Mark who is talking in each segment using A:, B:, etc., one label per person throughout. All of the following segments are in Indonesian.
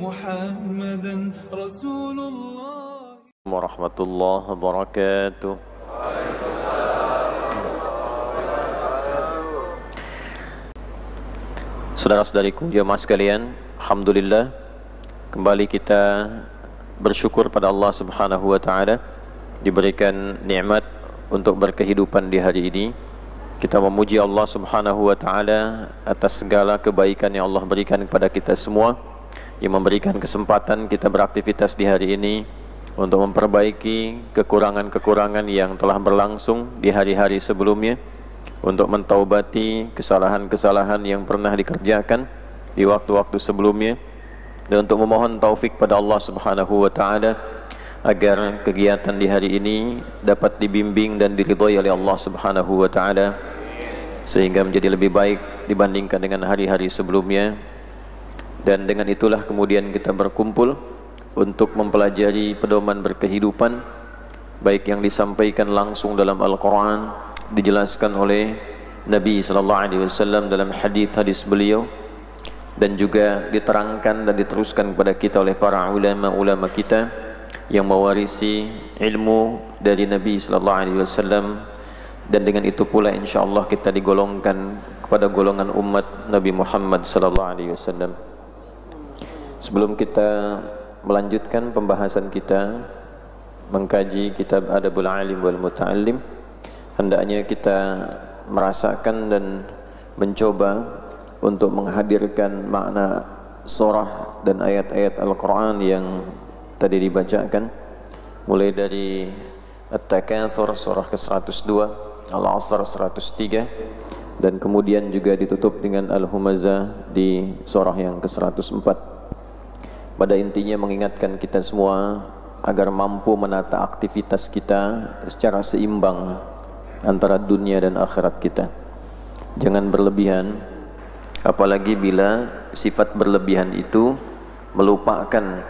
A: محمدا رسول الله
B: warahmatullahi wabarakatuh. Saudara-saudariku jemaah sekalian, alhamdulillah kembali kita bersyukur pada Allah Subhanahu wa taala diberikan nikmat untuk berkehidupan di hari ini. Kita memuji Allah Subhanahu wa taala atas segala kebaikan yang Allah berikan kepada kita semua, yang memberikan kesempatan kita beraktivitas di hari ini untuk memperbaiki kekurangan-kekurangan yang telah berlangsung di hari-hari sebelumnya, untuk mentaubati kesalahan-kesalahan yang pernah dikerjakan di waktu-waktu sebelumnya, dan untuk memohon taufik pada Allah Subhanahu wa taala agar kegiatan di hari ini dapat dibimbing dan diridhai oleh Allah Subhanahu wa taala sehingga menjadi lebih baik dibandingkan dengan hari-hari sebelumnya. Dan dengan itulah kemudian kita berkumpul untuk mempelajari pedoman berkehidupan, baik yang disampaikan langsung dalam Al-Quran, dijelaskan oleh Nabi SAW dalam hadis-hadis beliau, dan juga diterangkan dan diteruskan kepada kita oleh para ulama-ulama kita yang mewarisi ilmu dari Nabi SAW. Dan dengan itu pula insyaAllah kita digolongkan kepada golongan umat Nabi Muhammad SAW. Sebelum kita melanjutkan pembahasan kita mengkaji kitab Adabul Alim wal Muta'allim, hendaknya kita merasakan dan mencoba untuk menghadirkan makna surah dan ayat-ayat Al-Quran yang tadi dibacakan, mulai dari At-Takatsur surah ke-102, Al-Asr 103, dan kemudian juga ditutup dengan Al-Humazah di surah yang ke-104. Pada intinya mengingatkan kita semua agar mampu menata aktivitas kita secara seimbang antara dunia dan akhirat kita. Jangan berlebihan, apalagi bila sifat berlebihan itu melupakan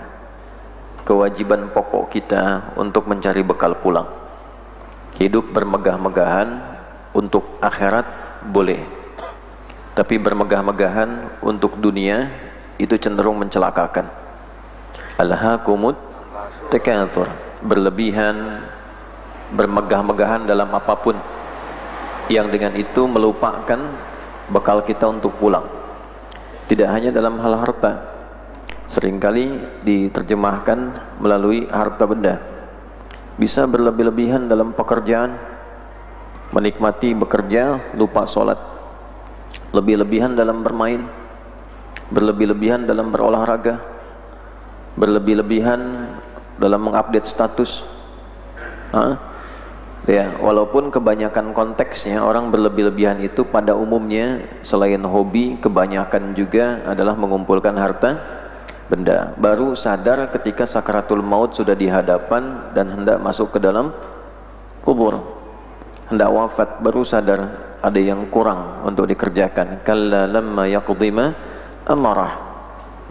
B: kewajiban pokok kita untuk mencari bekal pulang. Hidup bermegah-megahan untuk akhirat boleh, tapi bermegah-megahan untuk dunia itu cenderung mencelakakan. Alhaakumut takatsur, berlebihan, bermegah-megahan dalam apapun yang dengan itu melupakan bekal kita untuk pulang. Tidak hanya dalam hal harta, seringkali diterjemahkan melalui harta benda. Bisa berlebih-lebihan dalam pekerjaan, menikmati bekerja lupa sholat, lebih-lebihan dalam bermain, berlebih-lebihan dalam berolahraga, berlebih-lebihan dalam mengupdate status. Ya, walaupun kebanyakan konteksnya orang berlebih-lebihan itu pada umumnya selain hobi, kebanyakan juga adalah mengumpulkan harta benda. Baru sadar ketika sakaratul maut sudah di hadapan dan hendak masuk ke dalam kubur, hendak wafat, baru sadar ada yang kurang untuk dikerjakan. Kalla lamma yaqdi ma amarah.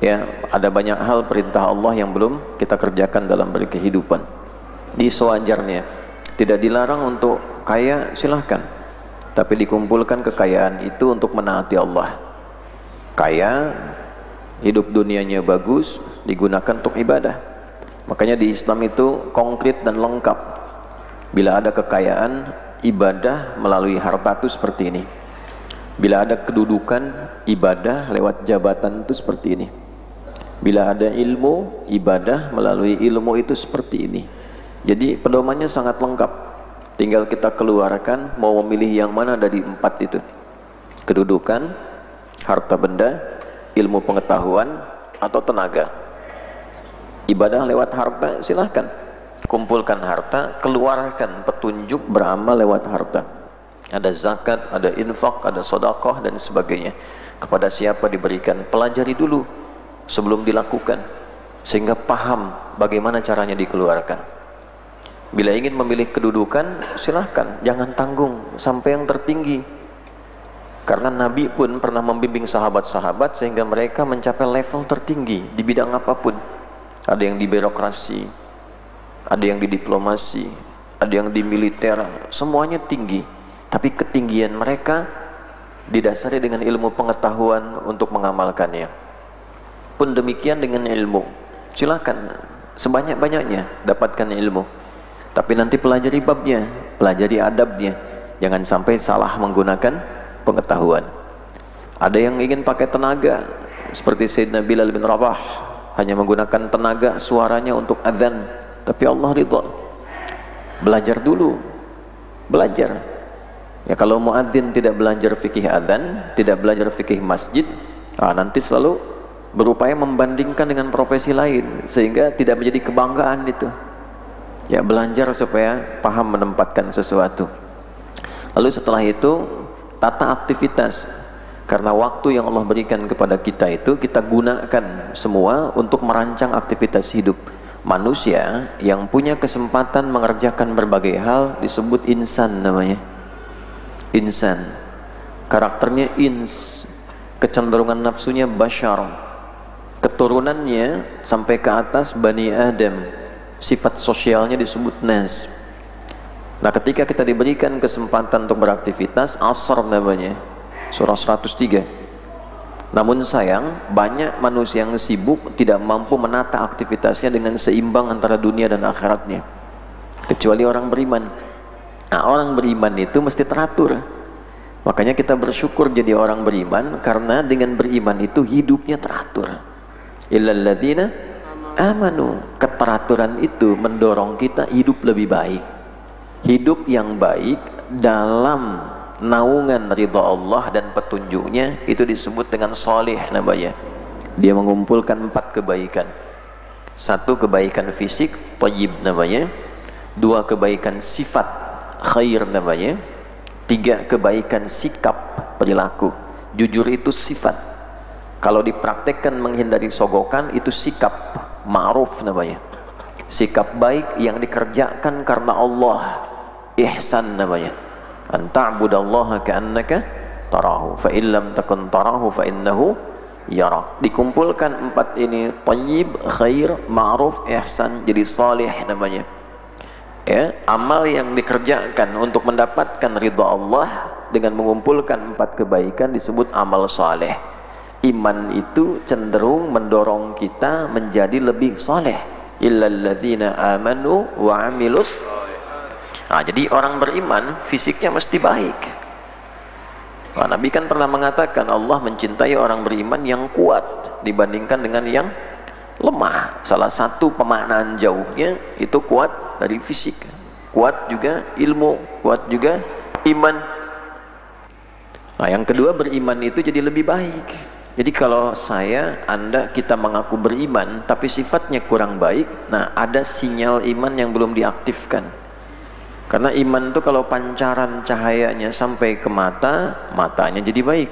B: Ya, ada banyak hal perintah Allah yang belum kita kerjakan dalam berkehidupan. Di sewajarnya, tidak dilarang untuk kaya, silahkan, tapi dikumpulkan kekayaan itu untuk menaati Allah. Kaya, hidup dunianya bagus, digunakan untuk ibadah. Makanya di Islam itu konkret dan lengkap. Bila ada kekayaan, ibadah melalui harta itu seperti ini. Bila ada kedudukan, ibadah lewat jabatan itu seperti ini. Bila ada ilmu, ibadah melalui ilmu itu seperti ini. Jadi pedomannya sangat lengkap. Tinggal kita keluarkan mau memilih yang mana dari empat itu. Kedudukan, harta benda, ilmu pengetahuan, atau tenaga. Ibadah lewat harta, silahkan. Kumpulkan harta, keluarkan petunjuk beramal lewat harta. Ada zakat, ada infak, ada sedekah dan sebagainya. Kepada siapa diberikan, pelajari dulu sebelum dilakukan, sehingga paham bagaimana caranya dikeluarkan. Bila ingin memilih kedudukan, silahkan, jangan tanggung sampai yang tertinggi. Karena Nabi pun pernah membimbing sahabat-sahabat sehingga mereka mencapai level tertinggi di bidang apapun. Ada yang di birokrasi, ada yang di diplomasi, ada yang di militer, semuanya tinggi. Tapi ketinggian mereka didasari dengan ilmu pengetahuan untuk mengamalkannya. Pun demikian dengan ilmu. Silakan sebanyak-banyaknya dapatkan ilmu. Tapi nanti pelajari babnya, pelajari adabnya. Jangan sampai salah menggunakan pengetahuan. Ada yang ingin pakai tenaga, seperti Sayyidina Bilal bin Rabah, hanya menggunakan tenaga suaranya untuk azan. Tapi Allah ridha. Belajar dulu, belajar. Ya, kalau muadzin tidak belajar fikih azan, tidak belajar fikih masjid, nanti selalu berupaya membandingkan dengan profesi lain, sehingga tidak menjadi kebanggaan itu. Ya, belajar supaya paham menempatkan sesuatu. Lalu setelah itu tata aktivitas, karena waktu yang Allah berikan kepada kita itu kita gunakan semua untuk merancang aktivitas hidup. Manusia yang punya kesempatan mengerjakan berbagai hal disebut insan namanya. Insan, karakternya ins, kecenderungan nafsunya bashar, keturunannya sampai ke atas Bani Adam, sifat sosialnya disebut nas. Nah, ketika kita diberikan kesempatan untuk beraktivitas, asr namanya, surah 103. Namun sayang, banyak manusia yang sibuk tidak mampu menata aktivitasnya dengan seimbang antara dunia dan akhiratnya, kecuali orang beriman. Nah, orang beriman itu mesti teratur. Makanya kita bersyukur jadi orang beriman, karena dengan beriman itu hidupnya teratur. Illal ladzina amanu. Keteraturan itu mendorong kita hidup lebih baik. Hidup yang baik dalam naungan ridha Allah dan petunjuknya, itu disebut dengan salih namanya. Dia mengumpulkan 4 kebaikan. 1 kebaikan fisik, thayyib namanya. 2 kebaikan sifat, khair namanya. 3 kebaikan sikap, perilaku. Jujur itu sifat. Kalau dipraktekkan menghindari sogokan, itu sikap, ma'ruf namanya. Sikap baik yang dikerjakan karena Allah, ihsan namanya. An ta'budallaha ka'annaka tarahu fa in lam takun tarahu fa innahu yara. Dikumpulkan 4 ini, thayyib, khair, ma'ruf, ihsan, jadi salih namanya. Ya, amal yang dikerjakan untuk mendapatkan ridha Allah dengan mengumpulkan 4 kebaikan disebut amal saleh. Iman itu cenderung mendorong kita menjadi lebih saleh. Illal ladzina amanu wa amilus. Nah, jadi orang beriman fisiknya mesti baik. Nah, Nabi kan pernah mengatakan Allah mencintai orang beriman yang kuat dibandingkan dengan yang lemah. Salah satu pemaknaan jauhnya itu kuat dari fisik, kuat juga ilmu, kuat juga iman. Nah, yang kedua, beriman itu jadi lebih baik. Jadi kalau Anda, kita mengaku beriman tapi sifatnya kurang baik, nah ada sinyal iman yang belum diaktifkan. Karena iman itu kalau pancaran cahayanya sampai ke mata, matanya jadi baik.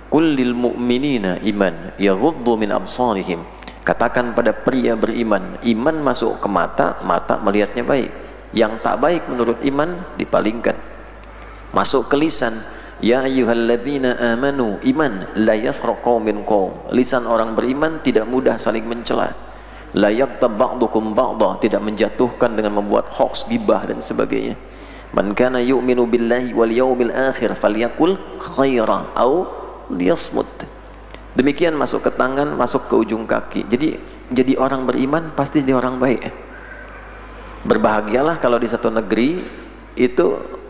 B: Qul lil mu'minina iman yaghuddu min absarihim. Katakan pada pria beriman, iman masuk ke mata, mata melihatnya baik. Yang tak baik menurut iman dipalingkan. Masuk ke lisan, ya ayyuhalladzina amanu, iman la yasraq qaumin qaum. Lisan orang beriman tidak mudah saling mencela. La yaqtab ba'dukum ba'dha, tidak menjatuhkan dengan membuat hoax, gibah dan sebagainya. Man kana yu'minu billahi wal yawmil akhir falyakul khaira au liyasmut. Demikian masuk ke tangan, masuk ke ujung kaki. Jadi orang beriman pasti jadi orang baik. Berbahagialah kalau di satu negeri itu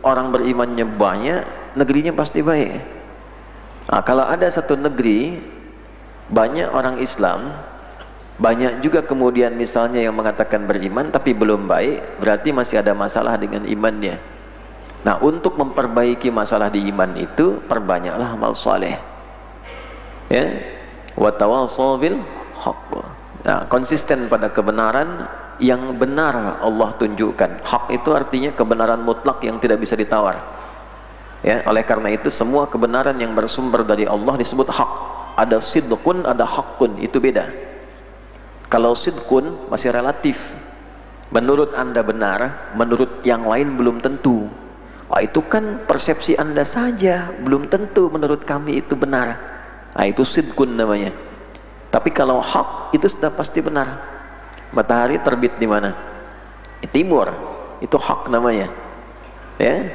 B: orang berimannya banyak, negerinya pasti baik. Nah, kalau ada satu negeri banyak orang Islam, banyak juga kemudian misalnya yang mengatakan beriman tapi belum baik, berarti masih ada masalah dengan imannya. Nah, untuk memperbaiki masalah di iman itu, perbanyaklah amal saleh. Ya, wa tawassaw bil haqq. Nah, konsisten pada kebenaran yang benar Allah tunjukkan. Hak itu artinya kebenaran mutlak yang tidak bisa ditawar. Ya, oleh karena itu semua kebenaran yang bersumber dari Allah disebut hak. Ada sidqun, ada haqqun, itu beda. Kalau sidqun masih relatif, menurut Anda benar, menurut yang lain belum tentu. Wah, itu kan persepsi Anda saja, belum tentu menurut kami itu benar. Nah, itu sidqun namanya. Tapi kalau hak itu sudah pasti benar. Matahari terbit di mana? Di timur, itu hak namanya. Ya,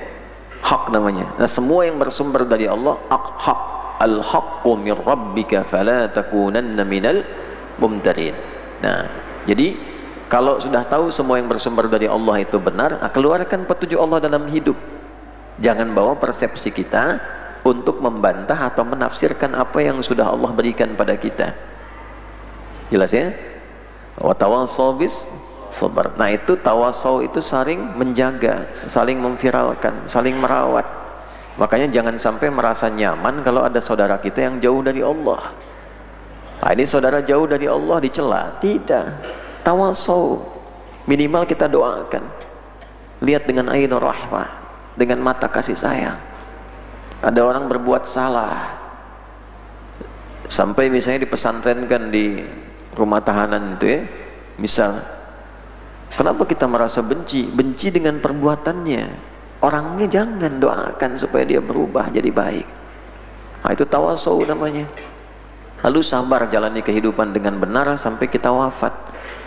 B: hak namanya. Nah, semua yang bersumber dari Allah hak. Al-haqqu min rabbika fala takunanna minal mumtarin. Nah, jadi kalau sudah tahu semua yang bersumber dari Allah itu benar, keluarkan petunjuk Allah dalam hidup. Jangan bawa persepsi kita untuk membantah atau menafsirkan apa yang sudah Allah berikan pada kita. Jelas ya? Wa tawassaw bis sabar. Nah, itu tawassaw itu saling menjaga, saling memviralkan, saling merawat. Makanya jangan sampai merasa nyaman kalau ada saudara kita yang jauh dari Allah. Nah, ini saudara jauh dari Allah dicela. Tidak. Tawassaw. Minimal kita doakan. Lihat dengan ainur rahmah, dengan mata kasih sayang. Ada orang berbuat salah, sampai misalnya dipesantrenkan di rumah tahanan itu ya, misal, kenapa kita merasa benci? Benci dengan perbuatannya. Orangnya jangan, doakan supaya dia berubah jadi baik. Nah, itu tawassaw namanya. Lalu sabar jalani kehidupan dengan benar sampai kita wafat.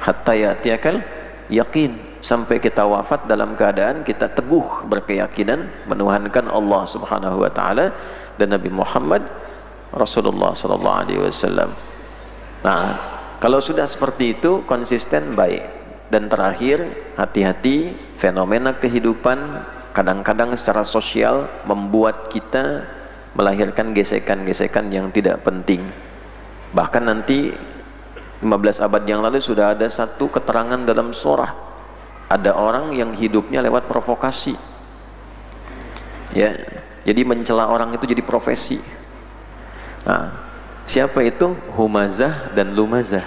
B: Hatta ya'tiyakal yakin. Sampai kita wafat dalam keadaan kita teguh berkeyakinan menuhankan Allah Subhanahu wa taala dan Nabi Muhammad Rasulullah sallallahu alaihi wasallam. Nah, kalau sudah seperti itu konsisten baik. Dan terakhir, hati-hati fenomena kehidupan kadang-kadang secara sosial membuat kita melahirkan gesekan-gesekan yang tidak penting. Bahkan nanti 15 abad yang lalu sudah ada satu keterangan dalam surah. Ada orang yang hidupnya lewat provokasi. Ya, jadi mencela orang itu jadi profesi. Nah, siapa itu? Humazah dan Lumazah.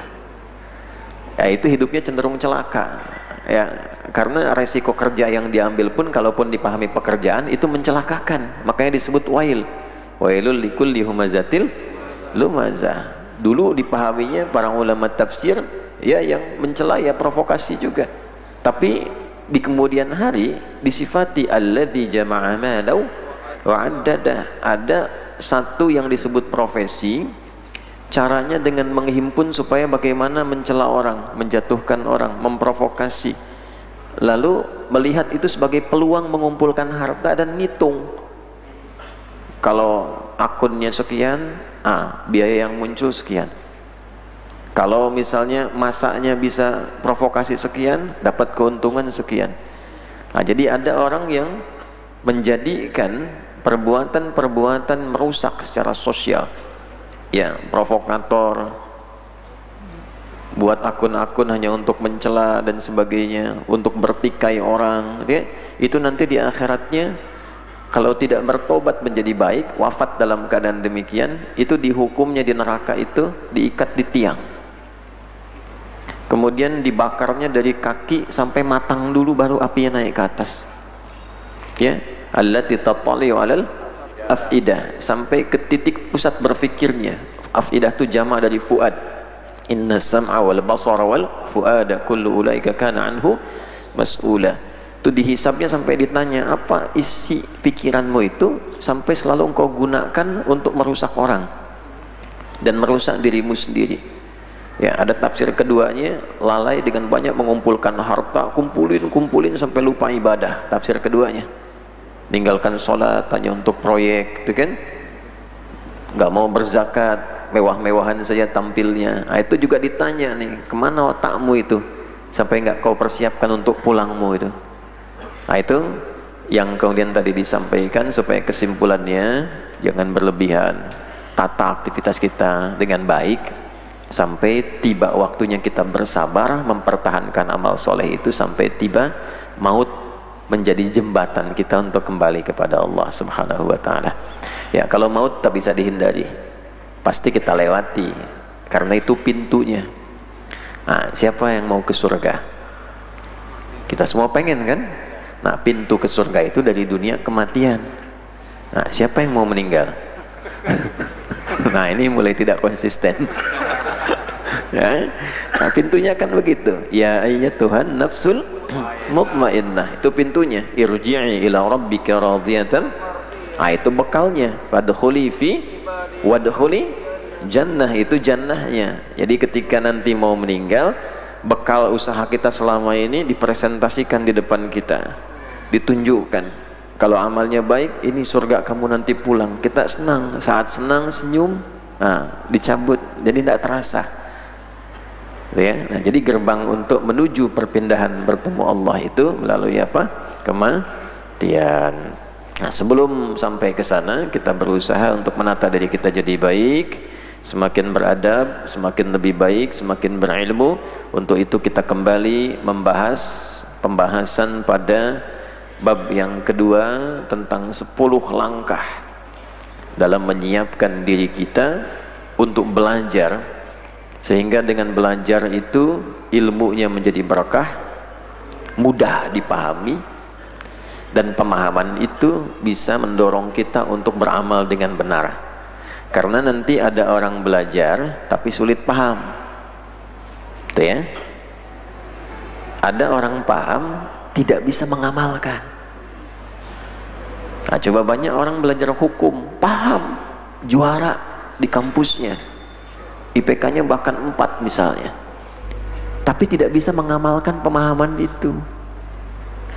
B: Ya, itu hidupnya cenderung celaka. Ya, karena resiko kerja yang diambil pun kalaupun dipahami pekerjaan itu mencelakakan. Makanya disebut wail. Wailul likulli humazatil lumazah. Dulu dipahaminya para ulama tafsir ya yang mencela ya provokasi juga. Tapi di kemudian hari disifati alladzi jama'a malau wa 'addada. Ada satu yang disebut profesi, caranya dengan menghimpun supaya bagaimana mencela orang, menjatuhkan orang, memprovokasi. Lalu melihat itu sebagai peluang mengumpulkan harta dan ngitung. Kalau akunnya sekian, biaya yang muncul sekian. Kalau misalnya masaknya bisa provokasi sekian, dapat keuntungan sekian. Nah, jadi ada orang yang menjadikan perbuatan-perbuatan merusak secara sosial. Ya, provokator, buat akun-akun hanya untuk mencela dan sebagainya, untuk bertikai orang. Ya, itu nanti di akhiratnya kalau tidak bertobat menjadi baik, wafat dalam keadaan demikian, itu dihukumnya di neraka itu diikat di tiang. Kemudian dibakarnya dari kaki sampai matang dulu baru apinya naik ke atas. Ya, allati tattali'u 'alal afidah, sampai ke titik pusat berfikirnya. Afidah itu jamak dari fuad. Inna sam'a wal basara wal fuada kullu ulaika kana anhu mas'ula. Itu dihisabnya sampai ditanya, apa isi pikiranmu itu sampai selalu engkau gunakan untuk merusak orang dan merusak dirimu sendiri. Ya, ada tafsir keduanya, lalai dengan banyak mengumpulkan harta, kumpulin sampai lupa ibadah. Tafsir keduanya, ninggalkan sholat hanya untuk proyek, itu kan? Nggak mau berzakat, mewah-mewahan saja tampilnya. Nah, itu juga ditanya nih, kemana otakmu itu sampai nggak kau persiapkan untuk pulangmu itu? Nah, itu yang kemudian tadi disampaikan supaya kesimpulannya jangan berlebihan. Tata aktivitas kita dengan baik sampai tiba waktunya kita bersabar mempertahankan amal soleh itu sampai tiba maut menjadi jembatan kita untuk kembali kepada Allah Subhanahu wa ta'ala. Ya, kalau maut tak bisa dihindari, pasti kita lewati karena itu pintunya. Nah, siapa yang mau ke surga? Kita semua pengen kan? Nah, pintu ke surga itu dari dunia kematian. Nah, siapa yang mau meninggal? Nah, ini mulai tidak konsisten. Ya, nah, pintunya kan begitu. Ya ayyatuhan nafsul mutmainnah, itu pintunya. Irji'i ila rabbika radiyatan. Nah, itu bekalnya. Wadkhuli fi wadkhuli jannah, itu jannahnya. Jadi ketika nanti mau meninggal, bekal usaha kita selama ini dipresentasikan di depan kita, ditunjukkan. Kalau amalnya baik, ini surga kamu nanti pulang. Kita senang, saat senang senyum, nah dicabut, jadi tidak terasa. Ya. Nah, jadi gerbang untuk menuju perpindahan bertemu Allah itu melalui apa? Kematian. Nah, sebelum sampai ke sana kita berusaha untuk menata diri kita jadi baik, semakin beradab, semakin lebih baik, semakin berilmu. Untuk itu kita kembali membahas pembahasan pada bab yang kedua tentang 10 langkah dalam menyiapkan diri kita untuk belajar, sehingga dengan belajar itu ilmunya menjadi berkah, mudah dipahami, dan pemahaman itu bisa mendorong kita untuk beramal dengan benar. Karena nanti ada orang belajar tapi sulit paham, tuh ya. Ada orang paham tidak bisa mengamalkan. Nah, coba banyak orang belajar hukum, paham, juara di kampusnya, IPK-nya bahkan 4 misalnya, tapi tidak bisa mengamalkan pemahaman itu,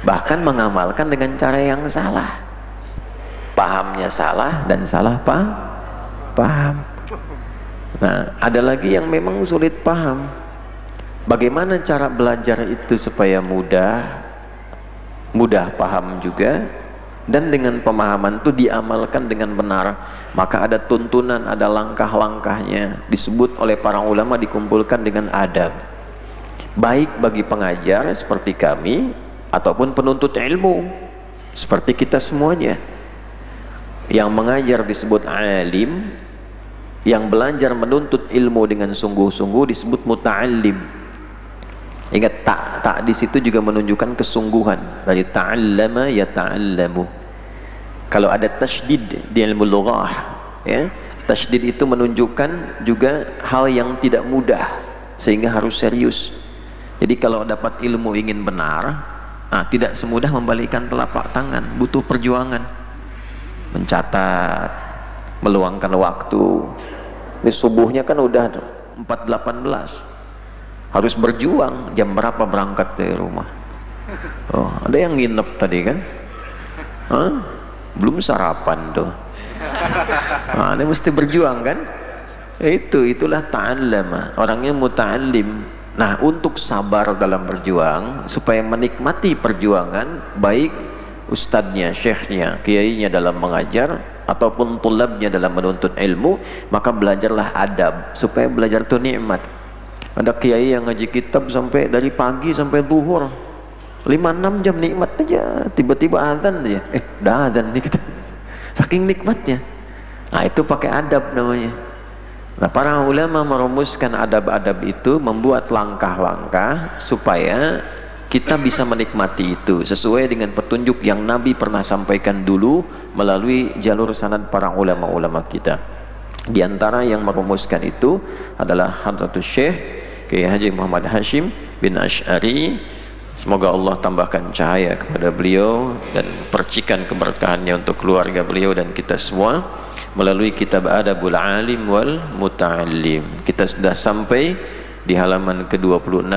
B: bahkan mengamalkan dengan cara yang salah, pahamnya salah dan salah paham. Nah, ada lagi yang memang sulit paham. Bagaimana cara belajar itu supaya mudah paham juga, dan dengan pemahaman itu diamalkan dengan benar? Maka ada tuntunan, ada langkah-langkahnya, disebut oleh para ulama, dikumpulkan dengan adab, baik bagi pengajar seperti kami ataupun penuntut ilmu seperti kita semuanya. Yang mengajar disebut alim, yang belajar menuntut ilmu dengan sungguh-sungguh disebut muta'allim. Ingat, tak di situ juga menunjukkan kesungguhan, dari ta'allama ya ta'allamu. Kalau ada tasydid di ilmu lughah, ya, tasydid itu menunjukkan juga hal yang tidak mudah sehingga harus serius. Jadi kalau dapat ilmu ingin benar, tidak semudah membalikkan telapak tangan, butuh perjuangan, mencatat, meluangkan waktu. Ini subuhnya kan udah 4.18, harus berjuang. Jam berapa berangkat dari rumah? Oh, ada yang nginep tadi kan? Belum sarapan tuh. Ini mesti berjuang kan? Itulah ta'allama, orangnya muta'allim. Nah, untuk sabar dalam berjuang, supaya menikmati perjuangan, baik ustadznya, syekhnya, kiainya dalam mengajar ataupun tulabnya dalam menuntut ilmu, maka belajarlah adab supaya belajar itu nikmat. Ada kiai yang ngaji kitab sampai dari pagi sampai zuhur 5-6 jam nikmat aja, tiba-tiba azan aja, udah azan nih kita, saking nikmatnya. Nah, itu pakai adab namanya. Nah, para ulama merumuskan adab-adab itu, membuat langkah-langkah supaya kita bisa menikmati itu sesuai dengan petunjuk yang Nabi pernah sampaikan dulu melalui jalur sanad para ulama-ulama kita. Di antara yang merumuskan itu adalah Hadratus Syekh Kiai Haji Muhammad Hashim bin Asy'ari. Semoga Allah tambahkan cahaya kepada beliau dan percikan keberkahannya untuk keluarga beliau dan kita semua melalui kitab Adabul Alim wal Muta'allim. Kita sudah sampai di halaman ke-26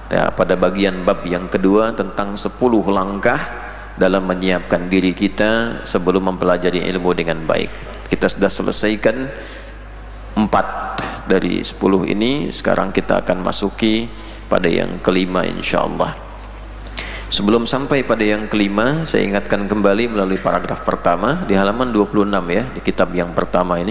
B: ya, pada bagian bab yang kedua tentang 10 langkah dalam menyiapkan diri kita sebelum mempelajari ilmu dengan baik. Kita sudah selesaikan 4 dari 10 ini. Sekarang kita akan masuki pada yang kelima insyaallah. Sebelum sampai pada yang kelima, saya ingatkan kembali melalui paragraf pertama di halaman 26 ya, di kitab yang pertama ini.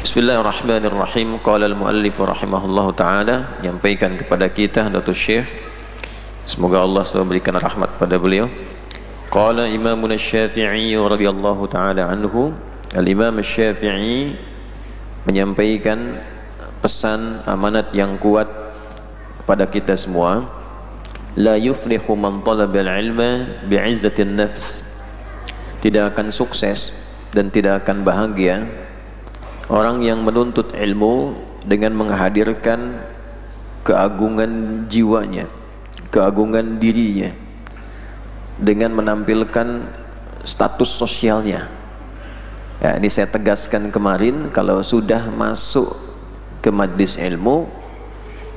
B: Bismillahirrahmanirrahim. Qala al-muallif rahimahullahu taala, menyampaikan kepada kita Hadratus Syekh, semoga Allah selalu berikan rahmat pada beliau. Qala Imamun Asy-Syafi'i radhiyallahu taala anhu, Al-Imam Asy-Syafi'i menyampaikan pesan amanat yang kuat kepada kita semua. La yuflihu man talaba al-ilma bi'izzatin nafs. Tidak akan sukses dan tidak akan bahagia orang yang menuntut ilmu dengan menghadirkan keagungan jiwanya, keagungan dirinya, dengan menampilkan status sosialnya. Ya, ini saya tegaskan kemarin, kalau sudah masuk ke majlis ilmu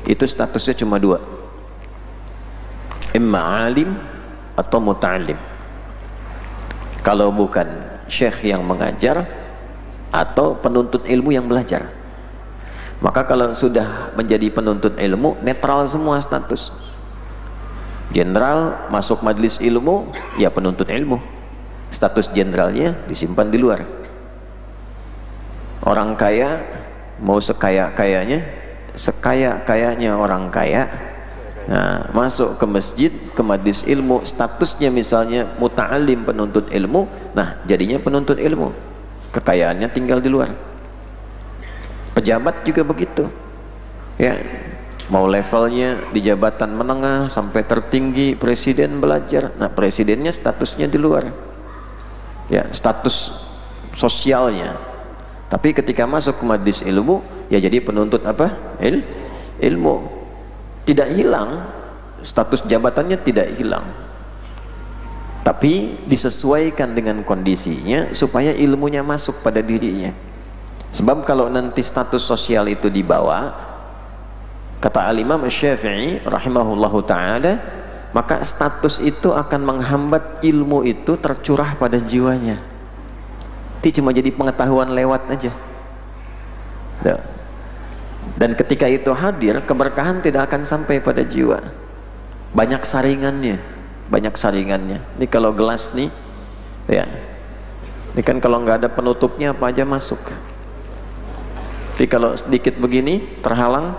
B: itu statusnya cuma 2, imma alim atau muta'alim. Kalau bukan syekh yang mengajar atau penuntut ilmu yang belajar. Maka kalau sudah menjadi penuntut ilmu, netral semua status. Jenderal masuk majelis ilmu, ya penuntut ilmu. Status jenderalnya disimpan di luar. Orang kaya mau sekaya-kayanya orang kaya, nah, masuk ke masjid, ke majelis ilmu, statusnya misalnya muta'alim, penuntut ilmu, nah jadinya penuntut ilmu, kekayaannya tinggal di luar. Pejabat juga begitu, ya, mau levelnya di jabatan menengah sampai tertinggi, presiden belajar, nah presidennya statusnya di luar, ya, status sosialnya. Tapi ketika masuk ke majelis ilmu, ya jadi penuntut apa? Ilmu. Tidak hilang, status jabatannya tidak hilang, tapi disesuaikan dengan kondisinya supaya ilmunya masuk pada dirinya. Sebab kalau nanti status sosial itu dibawa, kata Al-Imam Asy-Syafi'i rahimahullahu ta'ala, maka status itu akan menghambat ilmu itu tercurah pada jiwanya. Itu cuma jadi pengetahuan lewat aja. Dan ketika itu hadir, keberkahan tidak akan sampai pada jiwa. Banyak saringannya, banyak saringannya. Ini kalau gelas nih, ya, ini kan kalau nggak ada penutupnya apa aja masuk. Jadi kalau sedikit begini terhalang,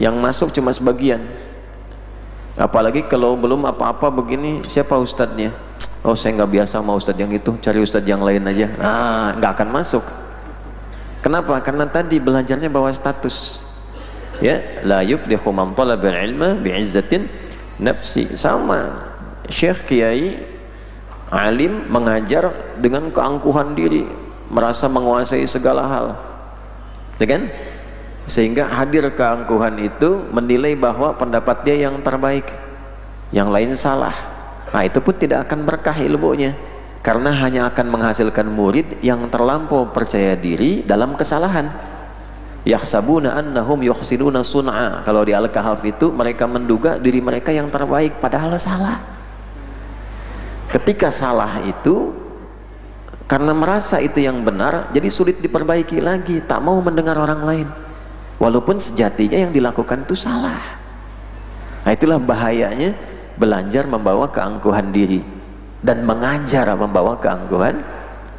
B: yang masuk cuma sebagian. Apalagi kalau belum apa-apa begini, siapa ustadznya? Oh, saya nggak biasa sama ustadz yang itu, cari ustadz yang lain aja. Nah, nggak akan masuk. Kenapa? Karena tadi belajarnya bawa status. Ya, la yuflihu man talaba al-ilma bi'izzatin nafsi. Sama Syekh Kiai alim mengajar dengan keangkuhan diri, merasa menguasai segala hal. Ya kan? Sehingga hadir keangkuhan itu menilai bahwa pendapat dia yang terbaik, yang lain salah. Nah, itu pun tidak akan berkah ilmunya, karena hanya akan menghasilkan murid yang terlampau percaya diri dalam kesalahan. Yahsabuna annahum yuhsinuna sun'a. Kalau di Al-Kahf itu mereka menduga diri mereka yang terbaik, padahal salah. Ketika salah itu karena merasa itu yang benar, jadi sulit diperbaiki lagi, tak mau mendengar orang lain, walaupun sejatinya yang dilakukan itu salah. Nah, itulah bahayanya belajar membawa keangkuhan diri dan mengajar membawa keangkuhan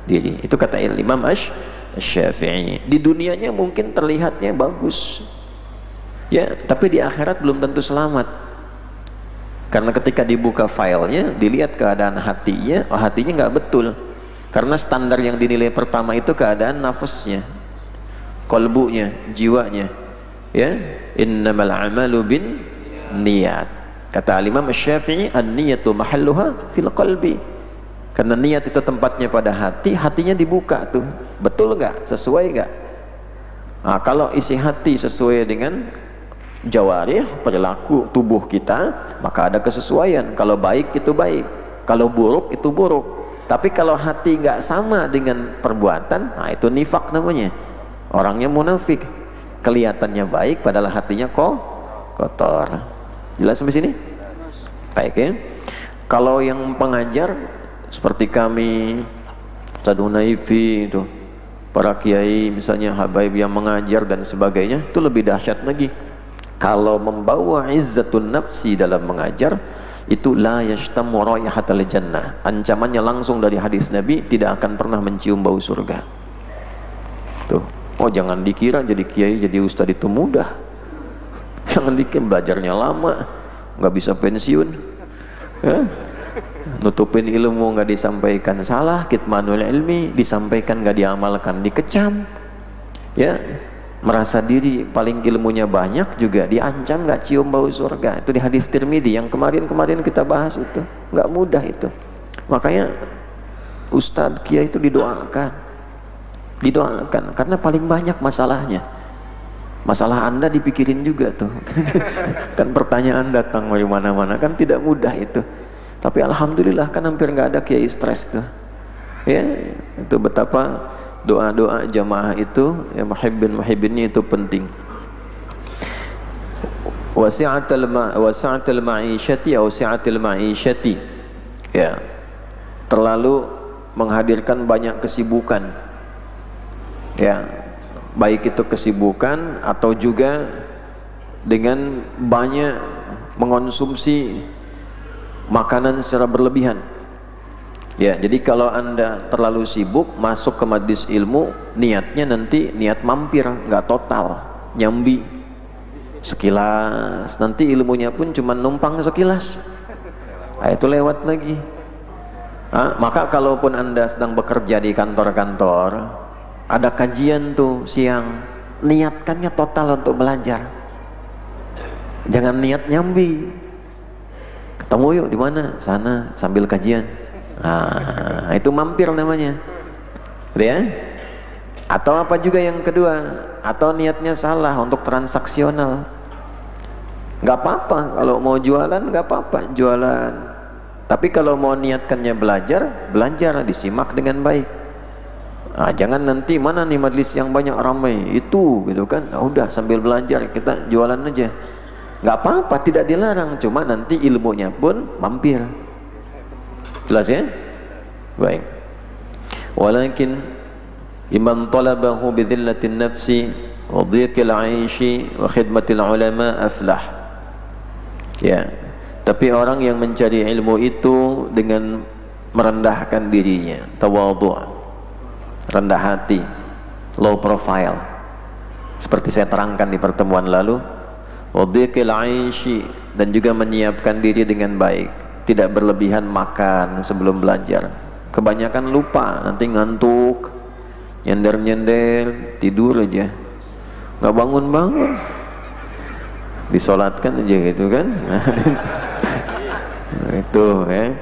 B: diri. Itu kata Imam Asy-Syafi'i. Di dunianya mungkin terlihatnya bagus, ya, tapi di akhirat belum tentu selamat. Karena ketika dibuka filenya, dilihat keadaan hatinya, oh hatinya nggak betul. Karena standar yang dinilai pertama itu keadaan nafasnya, kolbunya, jiwanya, ya. Innamal a'malu bin niyat. Kata Imam Asy-Syafi'i, an-niyatu mahalluha fil qalbi. Karena niat itu tempatnya pada hati, hatinya dibuka tuh. Betul nggak? Sesuai nggak? Nah, kalau isi hati sesuai dengan jawarih, perilaku tubuh kita, maka ada kesesuaian. Kalau baik itu baik, kalau buruk itu buruk. Tapi kalau hati nggak sama dengan perbuatan, nah itu nifak namanya. Orangnya munafik. Kelihatannya baik, padahal hatinya kotor. Jelas sampai sini? Baik, ya. Kalau yang pengajar seperti kami, Ustaz Hunaifi itu, para kiai misalnya habaib yang mengajar dan sebagainya, itu lebih dahsyat lagi. Kalau membawa izzatun nafsi dalam mengajar, itu la yashtamu raihatal jannah. Ancamannya langsung dari hadis Nabi, tidak akan pernah mencium bau surga. Tuh. Oh, jangan dikira jadi kiai, jadi ustaz itu mudah. Jangan dikira belajarnya lama, nggak bisa pensiun, ya? Nutupin ilmu nggak disampaikan salah, kitmanul ilmi disampaikan nggak diamalkan dikecam, ya. Merasa diri paling ilmunya banyak juga diancam nggak cium bau surga. Itu di hadis Tirmidzi yang kemarin kita bahas itu, nggak mudah itu. Makanya ustadz kiai itu didoakan karena paling banyak masalahnya. Masalah Anda dipikirin juga tuh. Kan pertanyaan datang dari mana-mana, kan tidak mudah itu. Tapi alhamdulillah kan hampir nggak ada kiai stres tuh. Ya, itu betapa doa-doa jamaah itu, ya, muhibbinnya itu penting. Wasi'atul ma'isyati atau si'atul ma'isyati. Ya. Terlalu menghadirkan banyak kesibukan. Ya. baik itu kesibukan atau juga dengan banyak mengonsumsi makanan secara berlebihan. Ya, jadi kalau Anda terlalu sibuk masuk ke majlis ilmu, niatnya nanti niat mampir, nggak total, nyambi sekilas, nanti ilmunya pun cuma numpang sekilas. Nah, itu lewat lagi. Maka kalaupun Anda sedang bekerja di kantor-kantor, ada kajian tuh siang, niatkannya total untuk belajar. Jangan niat nyambi. Ketemu yuk di mana? Sana sambil kajian. Itu mampir namanya. Ya? Atau apa juga yang kedua? Atau niatnya salah untuk transaksional. Nggak apa-apa kalau mau jualan, nggak apa-apa jualan. Tapi kalau mau niatkannya belajar, belajar disimak dengan baik. Jangan nanti mana nih majlis yang banyak ramai itu gitu kan. Udah sambil belajar kita jualan aja. Nggak apa-apa, tidak dilarang, cuma nanti ilmunya pun mampir. Jelas ya? Baik. Walakin iman talabahu bidhillatin nafsi wa dhiqil 'aishi wa khidmatil ulama aflah. Ya. Tapi orang yang mencari ilmu itu dengan merendahkan dirinya, tawadhu', rendah hati, low profile. Seperti saya terangkan di pertemuan lalu, wa dhiqil 'aishi, dan juga menyiapkan diri dengan baik. Tidak berlebihan makan sebelum belajar. Kebanyakan lupa, nanti ngantuk, nyender-nyender, tidur aja, nggak bangun-bangun, disolatkan aja gitu kan. Itu ya.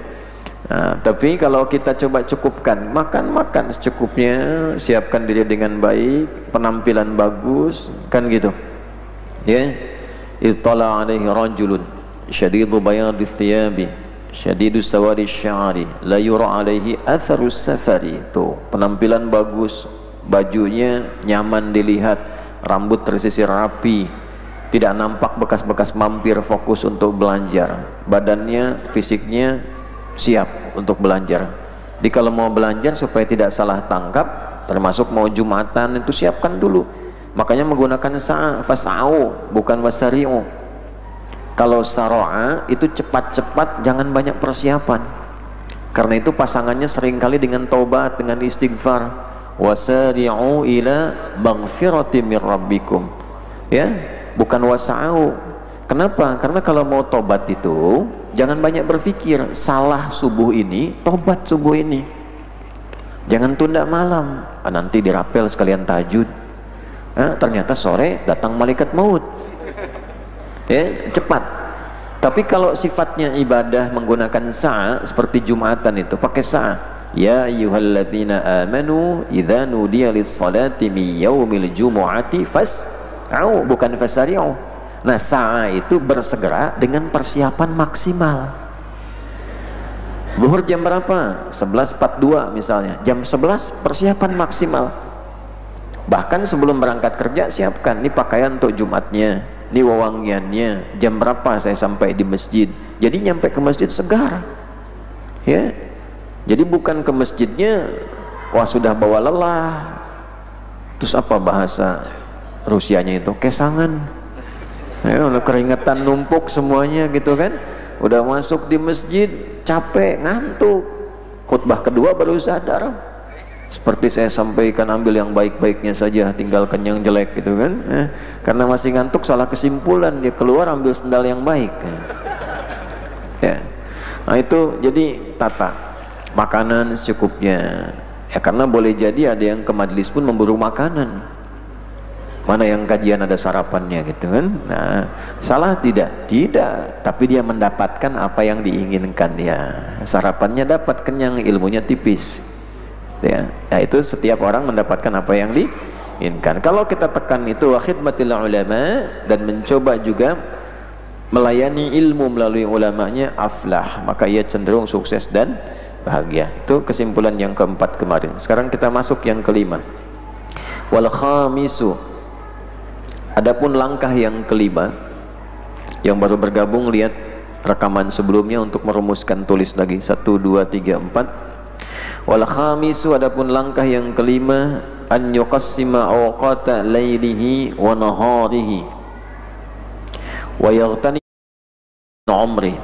B: Tapi kalau kita coba cukupkan, makan secukupnya, siapkan diri dengan baik, penampilan bagus, kan gitu. Ya, ittala alaihi rajulun syadidu bayadis thiyabi syadidus sawadi sya'ari la yura alaihi atharus safari. Tuh, penampilan bagus, bajunya nyaman dilihat, rambut tersisir rapi, tidak nampak bekas-bekas mampir, fokus untuk belajar, badannya, fisiknya siap untuk belajar. Jadi kalau mau belajar supaya tidak salah tangkap, termasuk mau Jumatan, itu siapkan dulu. Makanya menggunakan fasa'u bukan wasari'u. Kalau saro'a itu cepat-cepat, jangan banyak persiapan. Karena itu pasangannya seringkali dengan taubat, dengan istighfar. Wasari'u ila maghfirati mir rabbikum. Ya, bukan wasa'u. Kenapa? Karena kalau mau tobat itu jangan banyak berpikir salah subuh ini, tobat subuh ini. Jangan tunda malam. Nanti dirapel sekalian tahajud. Ternyata sore datang malaikat maut. Ya, cepat. Tapi kalau sifatnya ibadah menggunakan sa'a, seperti Jumatan itu pakai sa'a. Ya ayyuhalladzina amanu idza nudiya lis-salati min yaumil jumu'ati fas'au, bukan fasari'u. Nah, sa'a itu bersegera dengan persiapan maksimal. Zuhur jam berapa? 11.42 misalnya. Jam 11 persiapan maksimal. Bahkan sebelum berangkat kerja siapkan, ini pakaian untuk Jumatnya, ini wewangiannya, jam berapa saya sampai di masjid. Jadi nyampe ke masjid segar. Ya. Jadi bukan ke masjidnya wah sudah bawa lelah. Terus apa bahasa Rusianya itu? Kesangan. Ya, udah keringetan numpuk semuanya gitu kan. Udah masuk di masjid capek, ngantuk. Khutbah kedua baru sadar. Seperti saya sampaikan, ambil yang baik-baiknya saja, tinggalkan yang jelek gitu kan. Karena masih ngantuk salah kesimpulan, dia keluar ambil sendal yang baik. Ya. Nah itu jadi tata makanan secukupnya. Ya karena boleh jadi ada yang ke majelis pun memburu makanan. Mana yang kajian ada sarapannya gitu kan. Nah, salah tidak? Tidak, tapi dia mendapatkan apa yang diinginkan dia. Sarapannya dapat kenyang, ilmunya tipis. Ya, itu setiap orang mendapatkan apa yang diinginkan. Kalau kita tekan itu wa khidmatil ulama, dan mencoba juga melayani ilmu melalui ulamanya, aflah, maka ia cenderung sukses dan bahagia. Itu kesimpulan yang keempat kemarin. Sekarang kita masuk yang kelima. Wal khamisu, adapun langkah yang kelima, yang baru bergabung lihat rekaman sebelumnya untuk merumuskan, tulis lagi 1, 2, 3, 4. Wal khamisu, adapun langkah yang kelima, an yuqassima awqata lailihi wa naharihi wa yaghtanim umri.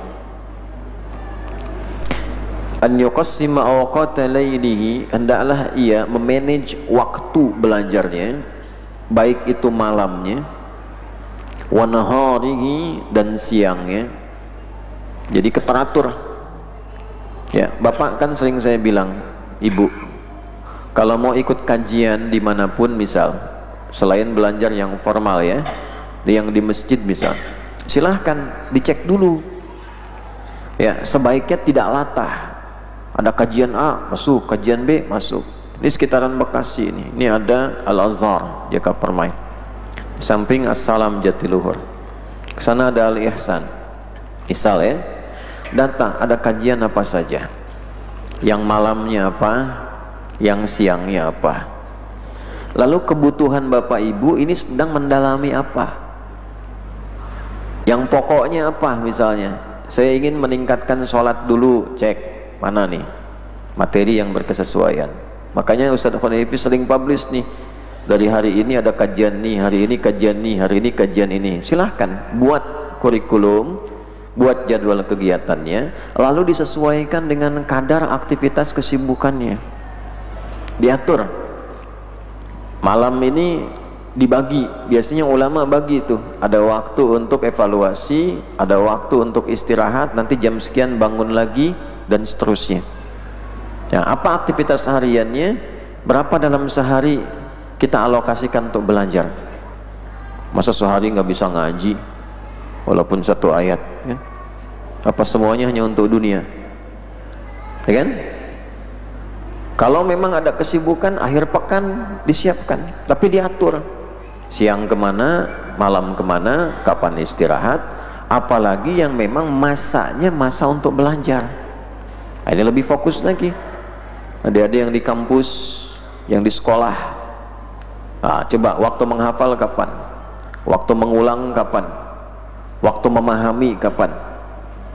B: An yuqassima awqata lailihi, hendaklah ia memanage waktu belajarnya, baik itu malamnya, wa naharihi, dan siangnya. Jadi keteratur. Ya, Bapak kan sering saya bilang, Ibu, kalau mau ikut kajian dimanapun, misal selain belajar yang formal ya, yang di masjid misal, silahkan dicek dulu. Ya, sebaiknya tidak latah. Ada kajian A masuk, kajian B masuk. Ini sekitaran Bekasi ini. Ini ada Al-Azhar Jaka Permai, samping As-Salam Jatiluhur. Kesana ada Al-Ihsan. Misal ya, data ada kajian apa saja, yang malamnya apa, yang siangnya apa, lalu kebutuhan Bapak Ibu ini sedang mendalami apa, yang pokoknya apa. Misalnya saya ingin meningkatkan sholat dulu, cek mana nih materi yang berkesesuaian. Makanya Ustadz Khonifi sering publish nih, dari hari ini ada kajian nih, hari ini kajian nih, hari ini kajian ini. Silahkan buat kurikulum, buat jadwal kegiatannya, lalu disesuaikan dengan kadar aktivitas kesibukannya, diatur. Malam ini dibagi, biasanya ulama bagi itu, ada waktu untuk evaluasi, ada waktu untuk istirahat, nanti jam sekian bangun lagi, dan seterusnya. Ya, apa aktivitas hariannya, berapa dalam sehari kita alokasikan untuk belajar. Masa sehari nggak bisa ngaji walaupun satu ayat ya? Apa semuanya hanya untuk dunia, ya kan? Kalau memang ada kesibukan akhir pekan disiapkan, tapi diatur siang kemana, malam kemana, kapan istirahat. Apalagi yang memang masanya masa untuk belajar, nah, ini lebih fokus lagi. Ada yang di kampus, yang di sekolah, nah, coba waktu menghafal kapan, waktu mengulang kapan, waktu memahami kapan.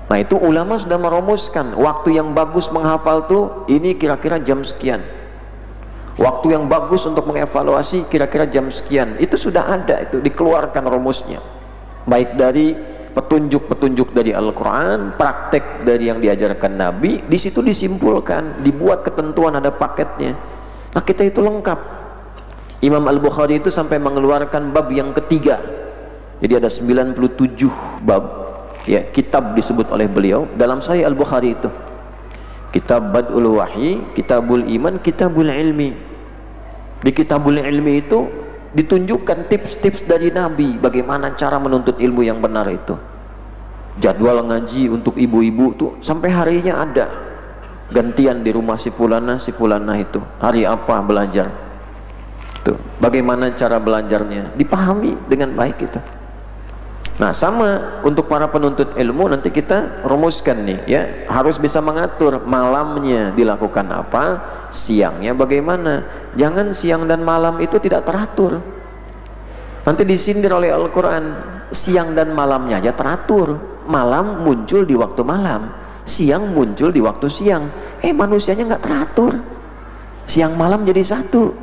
B: Nah, itu ulama sudah merumuskan waktu yang bagus menghafal tuh ini kira-kira jam sekian, waktu yang bagus untuk mengevaluasi kira-kira jam sekian. Itu sudah ada, itu dikeluarkan rumusnya, baik dari petunjuk-petunjuk dari Al-Quran, praktek dari yang diajarkan Nabi. Di situ disimpulkan, dibuat ketentuan, ada paketnya. Nah, kita itu lengkap. Imam Al-Bukhari itu sampai mengeluarkan bab yang ketiga. Jadi ada 97 bab ya, kitab disebut oleh beliau dalam Sahih Al-Bukhari itu. Kitab Bad'ul Wahyi, Kitabul Iman, Kitabul Ilmi. Di Kitabul Ilmi itu ditunjukkan tips-tips dari Nabi bagaimana cara menuntut ilmu yang benar itu. Jadwal ngaji untuk ibu-ibu tuh sampai harinya ada. Gantian di rumah si fulana itu. Hari apa belajar. Tuh, bagaimana cara belajarnya dipahami dengan baik itu. Nah, sama untuk para penuntut ilmu, nanti kita rumuskan nih ya, harus bisa mengatur malamnya dilakukan apa, siangnya bagaimana. Jangan siang dan malam itu tidak teratur, nanti disindir oleh Al-Quran. Siang dan malamnya aja teratur, malam muncul di waktu malam, siang muncul di waktu siang. Manusianya nggak teratur, siang malam jadi satu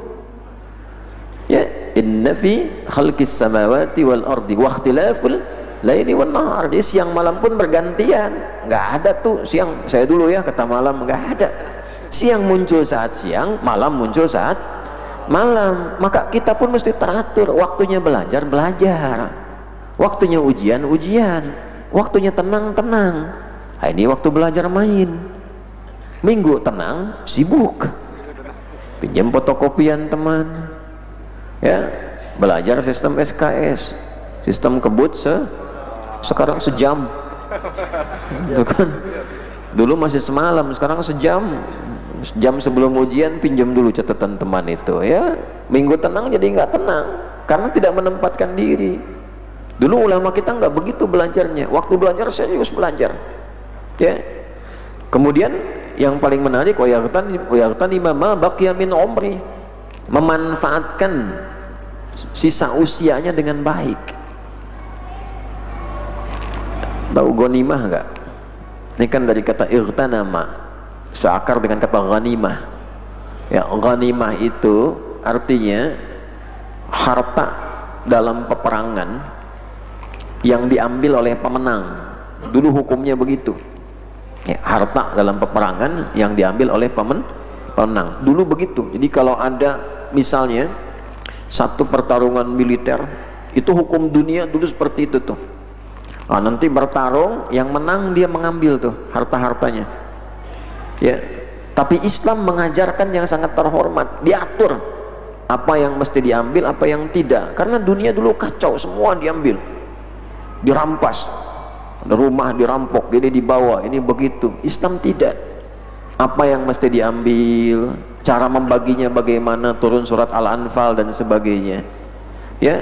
B: ya. Inna fi khalqis samawati wal ardi wa ikhtilafil laili wan nahar. Jadi siang malam pun bergantian, nggak ada tuh siang saya dulu ya kata malam, nggak ada. Siang muncul saat siang, malam muncul saat malam. Maka kita pun mesti teratur, waktunya belajar, waktunya ujian, waktunya tenang. Nah, ini waktu belajar main. Minggu tenang, sibuk pinjam fotokopian teman ya, belajar sistem SKS, sistem kebut sekarang sejam itu kan. Dulu masih semalam, sekarang sejam sebelum ujian pinjam dulu catatan teman itu ya. Minggu tenang jadi nggak tenang karena tidak menempatkan diri. Dulu ulama kita nggak begitu belajarnya, waktu belajar serius belajar ya. Kemudian yang paling menarik, wa yaghtani ma baqiya min umri, memanfaatkan sisa usianya dengan baik. Tahu ghanimah enggak? Ini kan dari kata irtanama, seakar dengan kata ghanimah ya. Ghanimah itu artinya harta dalam peperangan yang diambil oleh pemenang. Dulu hukumnya begitu ya, harta dalam peperangan yang diambil oleh pemenang dulu begitu. Jadi kalau ada misalnya satu pertarungan militer, itu hukum dunia dulu seperti itu tuh. Nah, nanti bertarung, yang menang dia mengambil tuh harta-hartanya ya. Tapi Islam mengajarkan yang sangat terhormat, diatur apa yang mesti diambil, apa yang tidak. Karena dunia dulu kacau, semua diambil, dirampas, rumah dirampok, ini dibawa, ini begitu. Islam tidak. Apa yang mesti diambil, cara membaginya bagaimana, turun surat Al-Anfal dan sebagainya ya.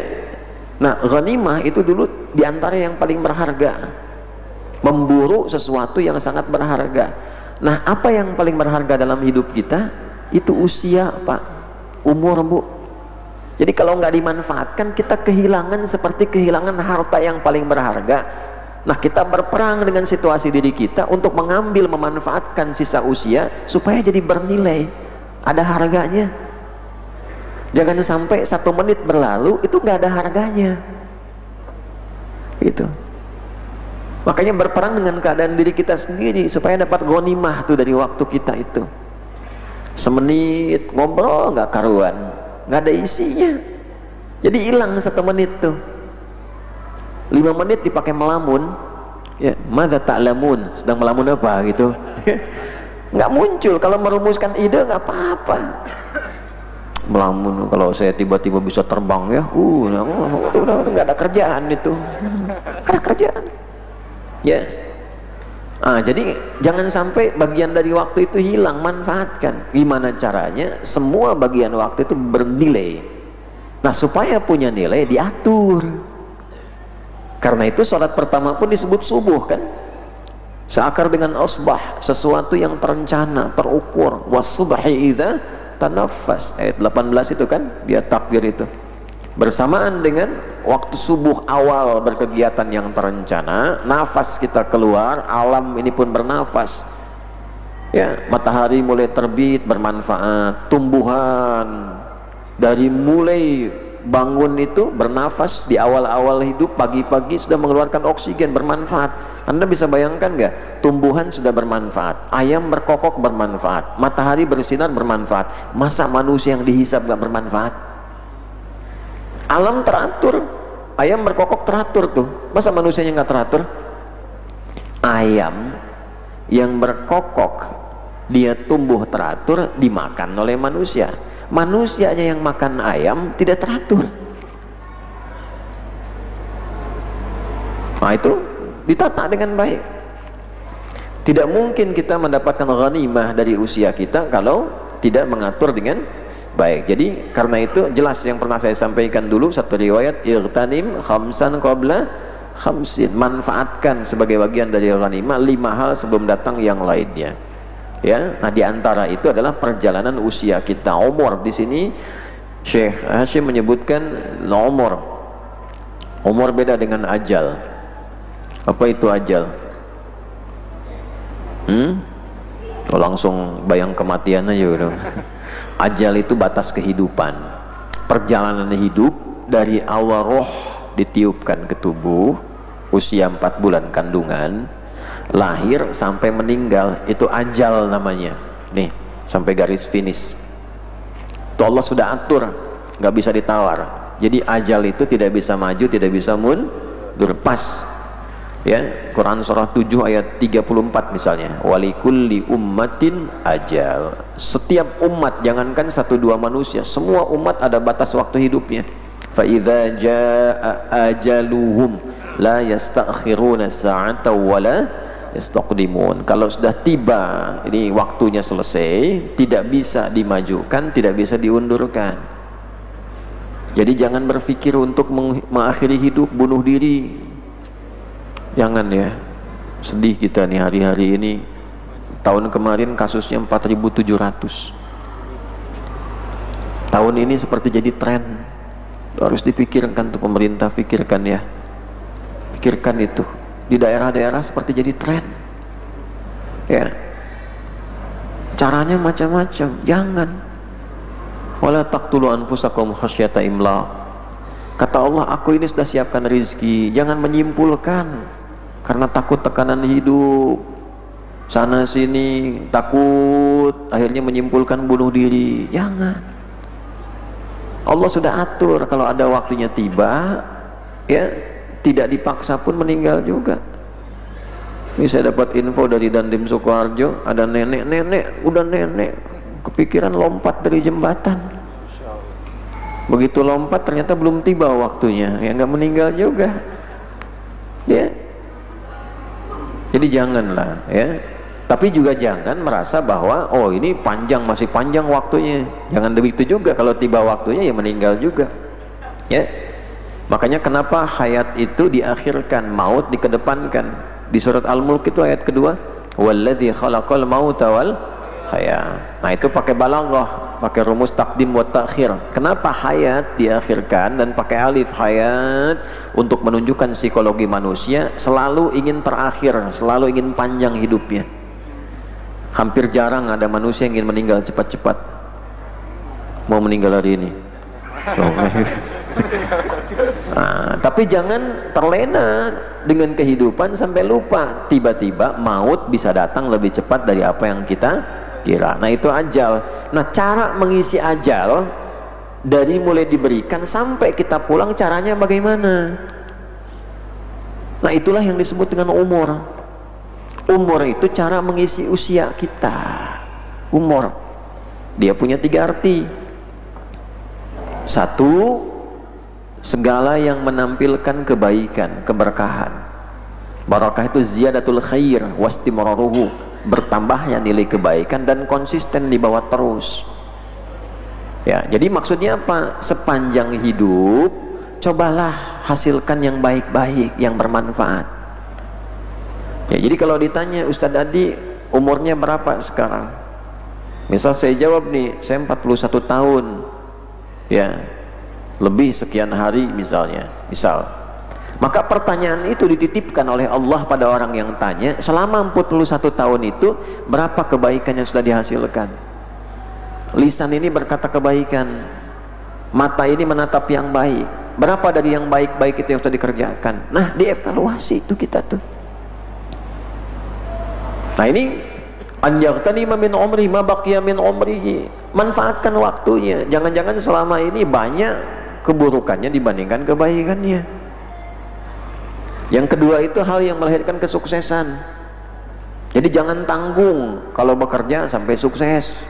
B: Nah, ghanimah itu dulu diantara yang paling berharga, memburu sesuatu yang sangat berharga. Nah, apa yang paling berharga dalam hidup kita? Itu usia, Pak, umur, Bu. Jadi kalau nggak dimanfaatkan, kita kehilangan seperti kehilangan harta yang paling berharga. Nah, kita berperang dengan situasi diri kita untuk mengambil, memanfaatkan sisa usia supaya jadi bernilai, ada harganya. Jangan sampai 1 menit berlalu itu nggak ada harganya. Itu. Makanya berperang dengan keadaan diri kita sendiri supaya dapat ghanimah tuh dari waktu kita itu. Semenit ngobrol nggak karuan, nggak ada isinya. Jadi hilang 1 menit tuh. 5 menit dipakai melamun ya, madza ta'lamun, sedang melamun apa gitu. Nggak muncul. Kalau merumuskan ide nggak apa-apa. Melamun, kalau saya tiba-tiba bisa terbang ya, udah nggak ada kerjaan itu. Nggak ada kerjaan ya. Jadi jangan sampai bagian dari waktu itu hilang, manfaatkan. Gimana caranya? Semua bagian waktu itu bernilai. Nah, supaya punya nilai diatur. Karena itu sholat pertama pun disebut subuh kan, seakar dengan asbah, sesuatu yang terencana, terukur. Was-subhi idza tanaffas, ayat 18 itu kan, dia takbir itu bersamaan dengan waktu subuh awal berkegiatan yang terencana. Nafas kita keluar, alam ini pun bernafas ya. Matahari mulai terbit, bermanfaat. Tumbuhan dari mulai bangun itu bernafas di awal-awal hidup, pagi-pagi sudah mengeluarkan oksigen, bermanfaat. Anda bisa bayangkan nggak? Tumbuhan sudah bermanfaat, ayam berkokok bermanfaat, matahari bersinar bermanfaat. Masa manusia yang dihisab nggak bermanfaat? Alam teratur, ayam berkokok teratur tuh. Masa manusianya nggak teratur? Ayam yang berkokok dia tumbuh teratur, dimakan oleh manusia. Manusianya yang makan ayam tidak teratur. Nah, itu ditata dengan baik. Tidak mungkin kita mendapatkan ghanimah dari usia kita kalau tidak mengatur dengan baik. Jadi karena itu jelas yang pernah saya sampaikan dulu, satu riwayat, irtanim khamsan qabla khamsin, manfaatkan sebagai bagian dari ghanimah 5 hal sebelum datang yang lainnya. Ya, nah diantara itu adalah perjalanan usia kita. Umur di sini Syekh Hashim menyebutkan umur. Umur beda dengan ajal. Apa itu ajal? Oh, langsung bayang kematian aja udah. Ajal itu batas kehidupan. Perjalanan hidup dari awal roh ditiupkan ke tubuh, usia 4 bulan kandungan, lahir sampai meninggal, itu ajal namanya. Nih, sampai garis finish itu Allah sudah atur, nggak bisa ditawar. Jadi ajal itu tidak bisa maju, tidak bisa mundur, pas ya. Quran surah 7 ayat 34 misalnya, walikulli ummatin ajal. Setiap umat, jangankan 1-2 manusia, semua umat ada batas waktu hidupnya. Fa idza jaa ajaluhum la yastakhiruna sa'ata wala yastaqdimun. Kalau sudah tiba, ini waktunya selesai, tidak bisa dimajukan, tidak bisa diundurkan. Jadi jangan berpikir untuk mengakhiri hidup, bunuh diri. Jangan ya. Sedih kita nih hari-hari ini. Tahun kemarin kasusnya 4.700. Tahun ini seperti jadi tren. Harus dipikirkan tuh, pemerintah pikirkan ya. Pikirkan itu. Di daerah-daerah seperti jadi tren ya. Caranya macam-macam. Jangan Wala taqtulu anfusakum khasyata imlaq. Kata Allah, aku ini sudah siapkan rizki, jangan menyimpulkan karena takut tekanan hidup, sana sini takut akhirnya menyimpulkan bunuh diri. Jangan. Allah sudah atur, kalau ada waktunya tiba, ya tidak dipaksa pun meninggal juga. Ini saya dapat info dari Dandim Sukoharjo, ada nenek-nenek, udah nenek kepikiran lompat dari jembatan. Begitu lompat ternyata belum tiba waktunya, ya nggak meninggal juga, ya. Jadi janganlah, ya. Tapi juga jangan merasa bahwa oh ini panjang, masih panjang waktunya. Jangan begitu juga, kalau tiba waktunya ya meninggal juga, ya. Makanya kenapa hayat itu diakhirkan, maut dikedepankan. Di surat Al-Mulk itu ayat kedua, walladzi khalaqal mauta wal haya. Nah itu pakai balaghah, pakai rumus takdim wa ta'khir. Kenapa hayat diakhirkan dan pakai alif hayat? Untuk menunjukkan psikologi manusia selalu ingin terakhir, selalu ingin panjang hidupnya. Hampir jarang ada manusia yang ingin meninggal cepat-cepat. Mau meninggal hari ini. Nah, tapi jangan terlena dengan kehidupan sampai lupa tiba-tiba maut bisa datang lebih cepat dari apa yang kita kira. Nah itu ajal. Nah cara mengisi ajal dari mulai diberikan sampai kita pulang, caranya bagaimana? Nah itulah yang disebut dengan umur. Umur itu cara mengisi usia kita. Umur dia punya 3 arti. Satu, segala yang menampilkan kebaikan, keberkahan. Barakah itu ziyadatul khair wastimraruhu, bertambahnya nilai kebaikan dan konsisten dibawa terus. Ya, jadi maksudnya apa? Sepanjang hidup cobalah hasilkan yang baik-baik, yang bermanfaat. Ya, jadi kalau ditanya Ustadz Adi umurnya berapa sekarang? Misal saya jawab nih, saya 41 tahun. Ya, lebih sekian hari misalnya. Maka pertanyaan itu dititipkan oleh Allah pada orang yang tanya, selama 41 tahun itu berapa kebaikan yang sudah dihasilkan? Lisan ini berkata kebaikan, mata ini menatap yang baik, berapa dari yang baik-baik itu yang sudah dikerjakan? Nah dievaluasi itu kita tuh. Nah ini anjagtanima min umri ma baqiya min umrihi, manfaatkan waktunya. Jangan-jangan selama ini banyak keburukannya dibandingkan kebaikannya. Yang kedua itu hal yang melahirkan kesuksesan. Jadi jangan tanggung kalau bekerja sampai sukses,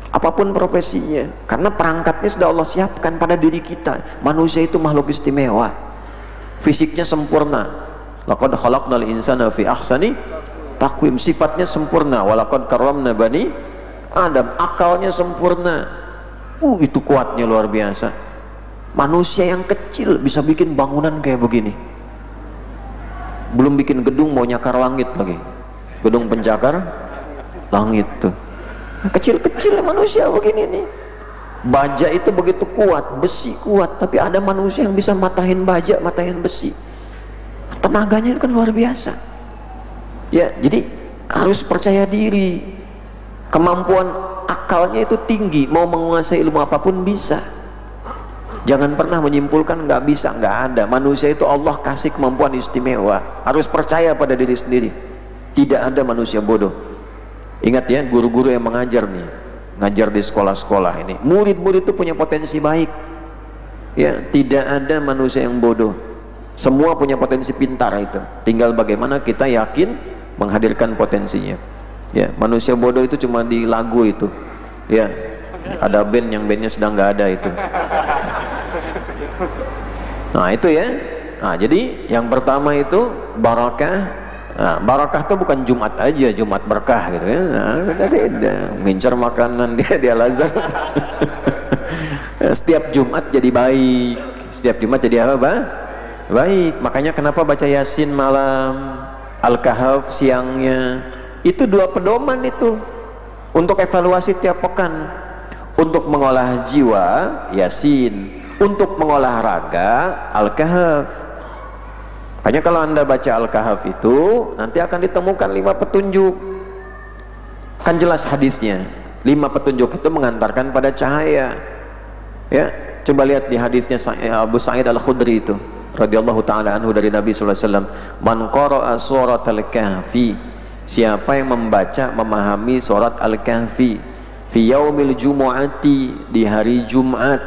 B: apapun profesinya, karena perangkatnya sudah Allah siapkan pada diri kita. Manusia itu makhluk istimewa, fisiknya sempurna. Laqad khalaqnal insana fi ahsani taqwim, sifatnya sempurna. Walaqad karramna bani Adam, akalnya sempurna. Itu kuatnya luar biasa. Manusia yang kecil bisa bikin bangunan kayak begini. Belum bikin gedung mau nyakar langit lagi, gedung pencakar langit tuh. Kecil-kecil manusia begini nih. Baja itu begitu kuat, besi kuat, tapi ada manusia yang bisa matahin baja, matahin besi. Tenaganya itu kan luar biasa. Ya, jadi harus percaya diri. Kemampuan akalnya itu tinggi, mau menguasai ilmu apapun bisa. Jangan pernah menyimpulkan nggak bisa, nggak ada. Manusia itu Allah kasih kemampuan istimewa. Harus percaya pada diri sendiri. Tidak ada manusia bodoh. Ingat ya, guru-guru yang mengajar nih, ngajar di sekolah-sekolah ini, murid-murid itu punya potensi baik. Ya, tidak ada manusia yang bodoh. Semua punya potensi pintar itu. Tinggal bagaimana kita yakin menghadirkan potensinya. Ya, manusia bodoh itu cuma di lagu itu. Ya, ada band yang bandnya sedang nggak ada itu. Nah itu ya. Nah jadi yang pertama itu barakah. Nah, barakah itu bukan Jumat aja, Jumat berkah gitu ya. Nah, tidak ngincar makanan dia lazar. Setiap Jumat jadi baik. Setiap Jumat jadi apa? Baik. Makanya kenapa baca Yasin malam, Al-Kahf siangnya. Itu 2 pedoman itu untuk evaluasi tiap pekan. Untuk mengolah jiwa Yasin, untuk mengolah raga Al-Kahf. Makanya kalau anda baca Al-Kahf itu nanti akan ditemukan 5 petunjuk. Kan jelas hadisnya, 5 petunjuk itu mengantarkan pada cahaya. Ya, coba lihat di hadisnya Abu Sa'id Al-Khudri itu radhiyallahu taala anhu dari Nabi sallallahu alaihi wasallam, man qara'a suratal kahfi, siapa yang membaca memahami surat Al-Kahfi fi yaumil jumu'ati, di hari Jumat,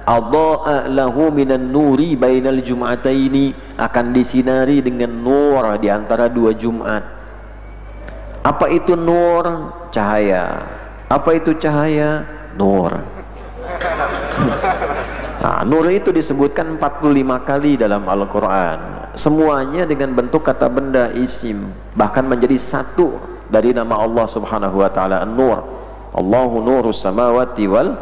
B: adha'a lahu minan nuri bainal jum'ataini, akan disinari dengan nur di antara dua Jumat. Apa itu nur? Cahaya. Apa itu cahaya? Nur. Nah, nur itu disebutkan 45 kali dalam Al-Quran, semuanya dengan bentuk kata benda isim, bahkan menjadi satu dari nama Allah subhanahu wa ta'ala, An-Nur. Allahu nurus samawati wal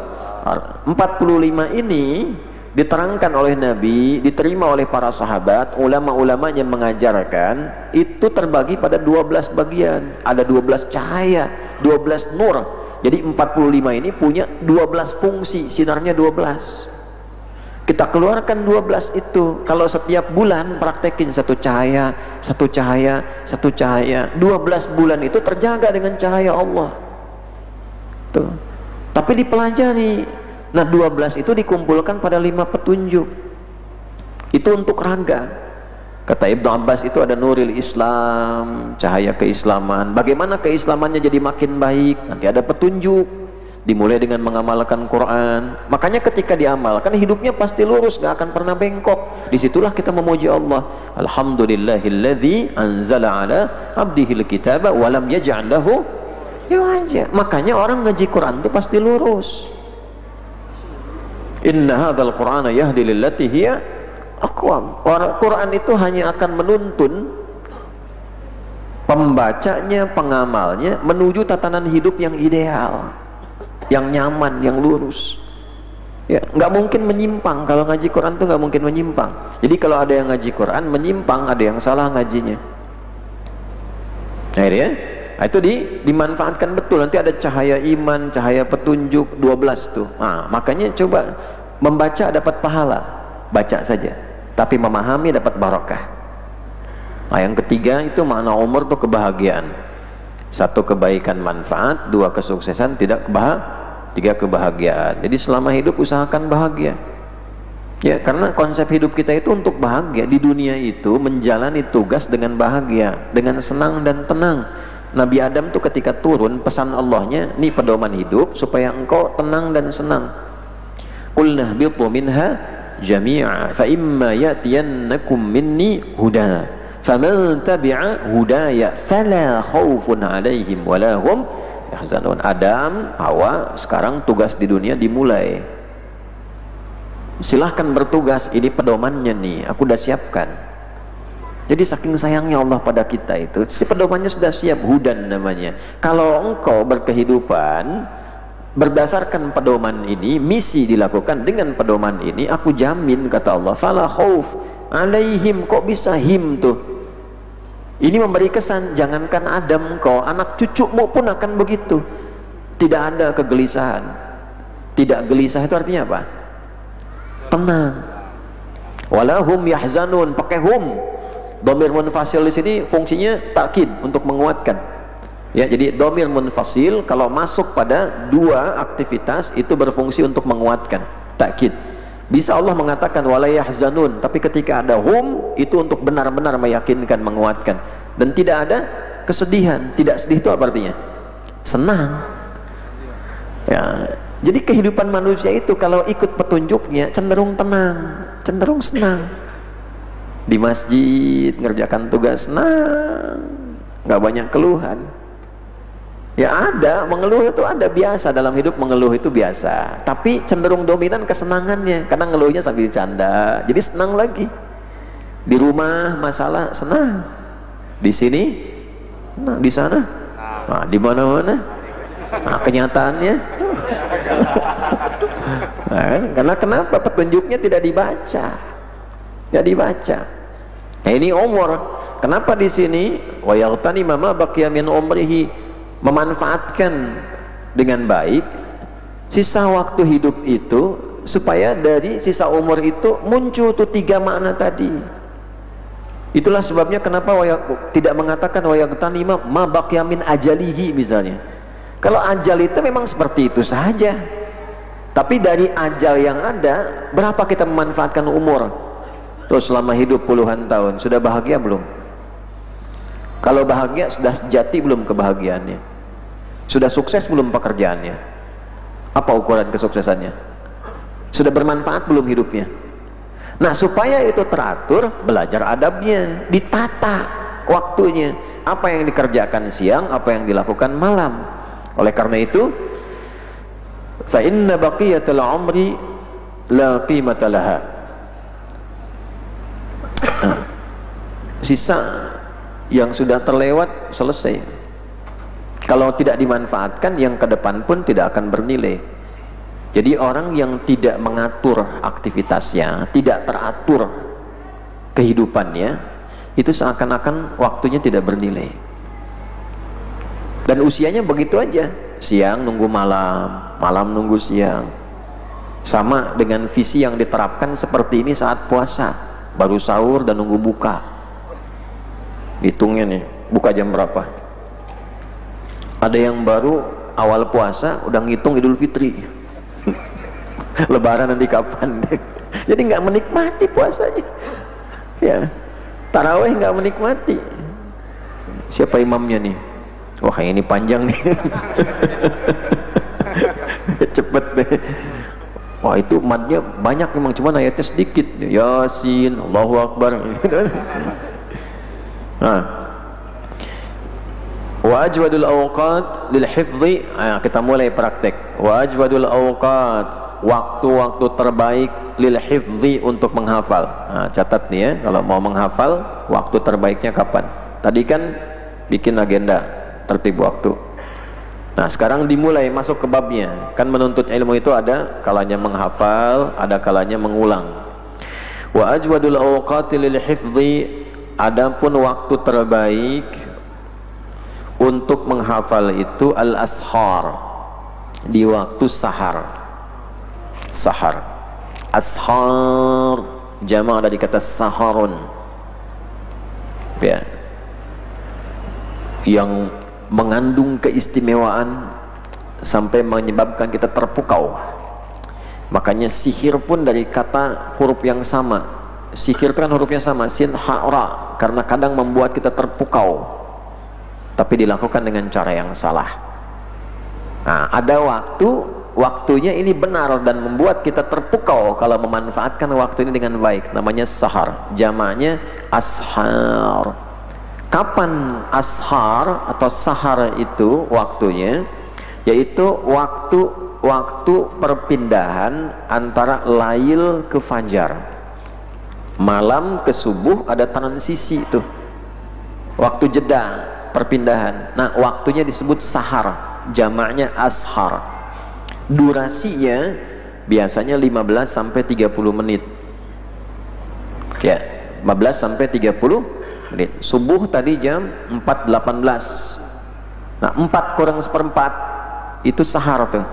B: 45 ini diterangkan oleh Nabi, diterima oleh para sahabat, ulama-ulama yang mengajarkan, itu terbagi pada 12 bagian, ada 12 cahaya, 12 nur. Jadi 45 ini punya 12 fungsi, sinarnya 12. Kita keluarkan 12 itu. Kalau setiap bulan praktekin satu cahaya, satu cahaya, satu cahaya, 12 bulan itu terjaga dengan cahaya Allah tuh. Tapi dipelajari. Nah, 12 itu dikumpulkan pada 5 petunjuk. Itu untuk raga. Kata Ibnu Abbas, itu ada nuril Islam, cahaya keislaman. Bagaimana keislamannya jadi makin baik? Nanti ada petunjuk, dimulai dengan mengamalkan Quran. Makanya ketika diamalkan, hidupnya pasti lurus, gak akan pernah bengkok. Disitulah kita memuji Allah. Alhamdulillahilladzi anzala ala abdihil kitaba walam yaj'al lahu iwaja. Makanya orang ngaji Quran itu pasti lurus. Inna hadzal qur'ana yahdi lillati hiya aqwam. Quran itu hanya akan menuntun pembacanya, pengamalnya menuju tatanan hidup yang ideal, yang nyaman, yang lurus. Ya, nggak mungkin menyimpang. Kalau ngaji Quran tuh nggak mungkin menyimpang. Jadi kalau ada yang ngaji Quran menyimpang, ada yang salah ngajinya. Nah, ya, itu dimanfaatkan betul. Nanti ada cahaya iman, cahaya petunjuk, 12 tuh. Nah, makanya coba membaca dapat pahala, baca saja. Tapi memahami dapat barokah. Nah, yang ketiga itu makna umur tuh kebahagiaan. 1 kebaikan manfaat, 2 kesuksesan, 3 kebahagiaan. Jadi selama hidup usahakan bahagia. Ya, karena konsep hidup kita itu untuk bahagia. Di dunia itu menjalani tugas dengan bahagia, dengan senang dan tenang. Nabi Adam tuh ketika turun, pesan Allahnya, nih pedoman hidup supaya engkau tenang dan senang. Qulna bitu minha jami'a fa imma ya'tiyannakum minni huda faman tabi'a hudaya fala khaufun 'alaihim wala hum yahzanun. Adam, Hawa, sekarang tugas di dunia dimulai. Silahkan bertugas, ini pedomannya nih, aku udah siapkan. Jadi saking sayangnya Allah pada kita itu, si pedomannya sudah siap, hudan namanya. Kalau engkau berkehidupan berdasarkan pedoman ini, misi dilakukan dengan pedoman ini, aku jamin, kata Allah, fala khauf alaihim. Kok bisa him tuh? Ini memberi kesan, jangankan Adam, kau anak cucumu pun akan begitu. Tidak ada kegelisahan. Tidak gelisah itu artinya apa? Tenang. Walahum yahzanun, pakai hum. Dhamir munfasil di sini fungsinya takkid, untuk menguatkan. Ya, jadi dhamir munfasil kalau masuk pada 2 aktivitas itu berfungsi untuk menguatkan, takkid. Bisa Allah mengatakan wala yahzanun, tapi ketika ada hum itu untuk benar-benar meyakinkan, menguatkan. Dan tidak ada kesedihan. Tidak sedih itu apa artinya? Senang. Ya, jadi kehidupan manusia itu kalau ikut petunjuknya cenderung tenang, cenderung senang. Di masjid ngerjakan tugas senang, nggak banyak keluhan. Ya ada, mengeluh itu ada, biasa dalam hidup, mengeluh itu biasa. Tapi cenderung dominan kesenangannya, karena ngeluhnya sambil canda, jadi senang lagi. Di rumah masalah senang, di sini, nah di sana, nah di mana-mana, nah kenyataannya. Nah, karena kenapa? Petunjuknya tidak dibaca, tidak dibaca. Nah ini umur. Kenapa di sini wa yaghtani ma baqiya min umrihi, memanfaatkan dengan baik sisa waktu hidup itu, supaya dari sisa umur itu muncul tuh 3 makna tadi. Itulah sebabnya kenapa tidak mengatakan wa yaghtani ma baqiya min ajalihi misalnya. Kalau ajal itu memang seperti itu saja. Tapi dari ajal yang ada, berapa kita memanfaatkan umur? Terus selama hidup puluhan tahun, sudah bahagia belum? Kalau bahagia, sudah sejati belum kebahagiaannya? Sudah sukses belum pekerjaannya? Apa ukuran kesuksesannya? Sudah bermanfaat belum hidupnya? Nah, supaya itu teratur, belajar adabnya, ditata waktunya. Apa yang dikerjakan siang, apa yang dilakukan malam. Oleh karena itu, fa inna baqiyatul umri la qimata laha. Sisa yang sudah terlewat selesai. Kalau tidak dimanfaatkan, yang ke depan pun tidak akan bernilai. Jadi orang yang tidak mengatur aktivitasnya, tidak teratur kehidupannya, itu seakan-akan waktunya tidak bernilai. Dan usianya begitu aja, siang nunggu malam, malam nunggu siang. Sama dengan visi yang diterapkan seperti ini saat puasa, baru sahur dan nunggu buka. Hitungnya nih, buka jam berapa? Ada yang baru awal puasa udah ngitung Idul Fitri. Lebaran nanti kapan? Jadi nggak menikmati puasanya. Ya, tarawih nggak menikmati. Siapa imamnya nih? Wah, yang ini panjang nih. Cepet deh. Wah, itu madnya banyak memang, cuma ayatnya sedikit. Yasin, Allahu Akbar. Nah, wa ajwadul awqat lil hifdhi. Kita mulai praktek. Wa ajwadul awqat, waktu-waktu terbaik lil hifdhi, untuk menghafal. Nah, catat nih ya, kalau mau menghafal waktu terbaiknya kapan. Tadi kan bikin agenda, tertib waktu. Nah, sekarang dimulai masuk ke babnya. Kan menuntut ilmu itu ada kalanya menghafal, ada kalanya mengulang. Wa ajwadul awqat lil hifdhi, adapun waktu terbaik untuk menghafal itu al-ashar, di waktu sahar. Sahar, ashar, jama' dari kata saharun, ya, yang mengandung keistimewaan sampai menyebabkan kita terpukau. Makanya sihir pun dari kata huruf yang sama. Sihir kan hurufnya sama, sin ha ra, karena kadang membuat kita terpukau, tapi dilakukan dengan cara yang salah. Nah, ada waktunya ini benar dan membuat kita terpukau kalau memanfaatkan waktu ini dengan baik, namanya sahar, jamaknya ashar. Kapan ashar atau sahar itu waktunya? Yaitu waktu perpindahan antara lail ke fajar, malam ke subuh, ada transisi itu, waktu jeda perpindahan. Nah, waktunya disebut sahar, jamaknya ashar. Durasinya biasanya 15 sampai 30 menit. Ya, 15 sampai 30 menit. Subuh tadi jam 4.18. Nah, 4 kurang seperempat itu sahar tuh.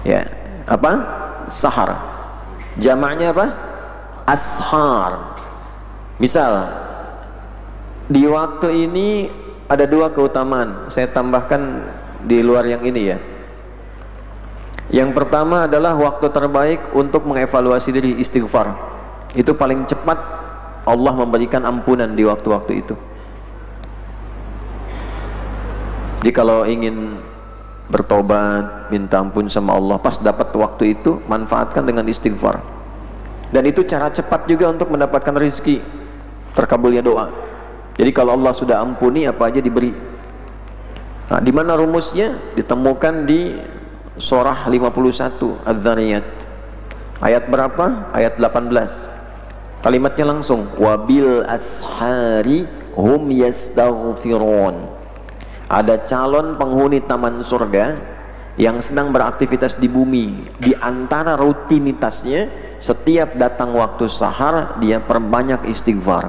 B: Ya, apa? Sahar. Jamaknya apa? Ashar. Misal di waktu ini ada 2 keutamaan, saya tambahkan di luar yang ini ya. Yang pertama adalah waktu terbaik untuk mengevaluasi diri, istighfar. Itu paling cepat Allah memberikan ampunan di waktu-waktu itu. Jadi kalau ingin bertobat, minta ampun sama Allah, pas dapat waktu itu, manfaatkan dengan istighfar. Dan itu cara cepat juga untuk mendapatkan rezeki, terkabulnya doa. Jadi kalau Allah sudah ampuni, apa aja diberi. Nah, di mana rumusnya? Ditemukan di surah 51 Adz-Dzariyat. Ayat berapa? Ayat 18. Kalimatnya langsung, wabil ashari hum yastaghfirun. Ada calon penghuni taman surga yang sedang beraktivitas di bumi. Di antara rutinitasnya, setiap datang waktu sahar, dia perbanyak istighfar.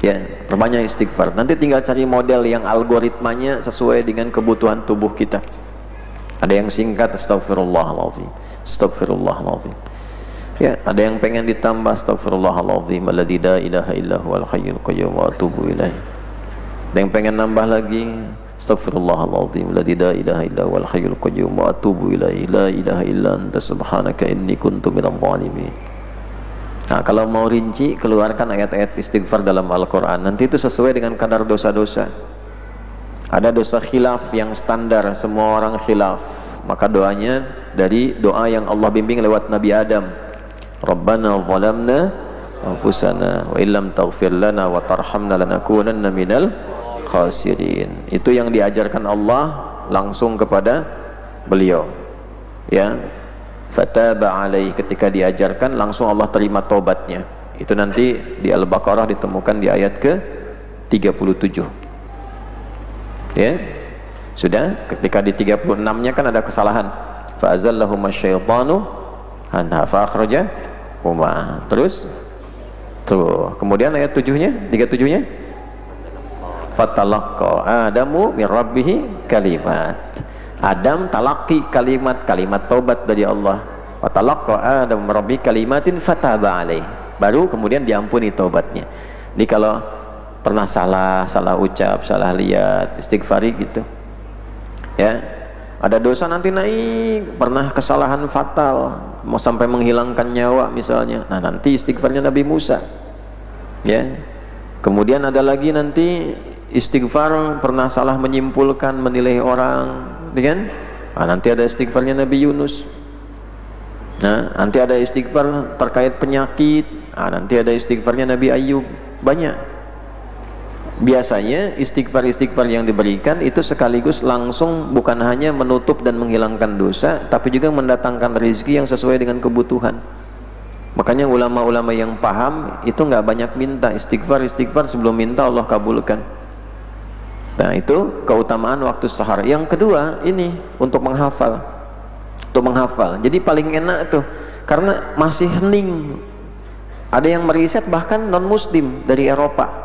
B: Ya, perbanyak istighfar. Nanti tinggal cari model yang algoritmanya sesuai dengan kebutuhan tubuh kita. Ada yang singkat, astagfirullahaladzim, astagfirullahaladzim. Ya, ada yang pengen ditambah, astagfirullahaladzim, alladzi la ilaha illa huwal hayyul qayyum wa atubu ilaih. Ada yang pengen nambah lagi, Astaghfirullahaladzim alladzi la ilaha illa huwal hayyul qayyum wa atubu ilaihi la ilaha illa anta subhanaka inni kuntu minadh dhalimin. Nah, kalau mau rinci, keluarkan ayat-ayat istighfar dalam Al-Quran. Nanti itu sesuai dengan kadar dosa-dosa. Ada dosa khilaf yang standar, semua orang khilaf. Maka doanya dari doa yang Allah bimbing lewat Nabi Adam. Rabbana zalamna anfusana wa illam taghfir lana wa tarhamna lanakunanna minal khasirin. Itu yang diajarkan Allah langsung kepada beliau. Ya. Fataba alaih, ketika diajarkan langsung Allah terima taubatnya. Itu nanti di Al-Baqarah ditemukan di ayat ke 37. Ya. Sudah, ketika di 36-nya kan ada kesalahan. Fa azallahuma syaitanu anha fa akhrajahuma. Terus tuh, kemudian ayat 7-nya, 37-nya fatalaqqa Adamu min rabbih kalimat. Adam talaqi kalimat taubat dari Allah. Fatalaqqa Adam min rabbih kalimatin fataba alaih. Baru kemudian diampuni taubatnya. Jadi kalau pernah salah ucap, salah lihat, istighfari gitu. Ya. Ada dosa nanti naik, pernah kesalahan fatal, mau sampai menghilangkan nyawa misalnya. Nah, nanti istighfarnya Nabi Musa. Ya. Kemudian ada lagi nanti istighfar pernah salah menyimpulkan, menilai orang, kan? Nah, nanti ada istighfarnya Nabi Yunus. Nah, nanti ada istighfar terkait penyakit. Nah, nanti ada istighfarnya Nabi Ayub. Banyak. Biasanya istighfar yang diberikan itu sekaligus langsung bukan hanya menutup dan menghilangkan dosa, tapi juga mendatangkan rezeki yang sesuai dengan kebutuhan. Makanya ulama-ulama yang paham itu nggak banyak minta istighfar sebelum minta Allah kabulkan. Nah, itu keutamaan waktu sahar. Yang kedua ini untuk menghafal. Jadi paling enak tuh karena masih hening. Ada yang meriset bahkan non muslim dari Eropa.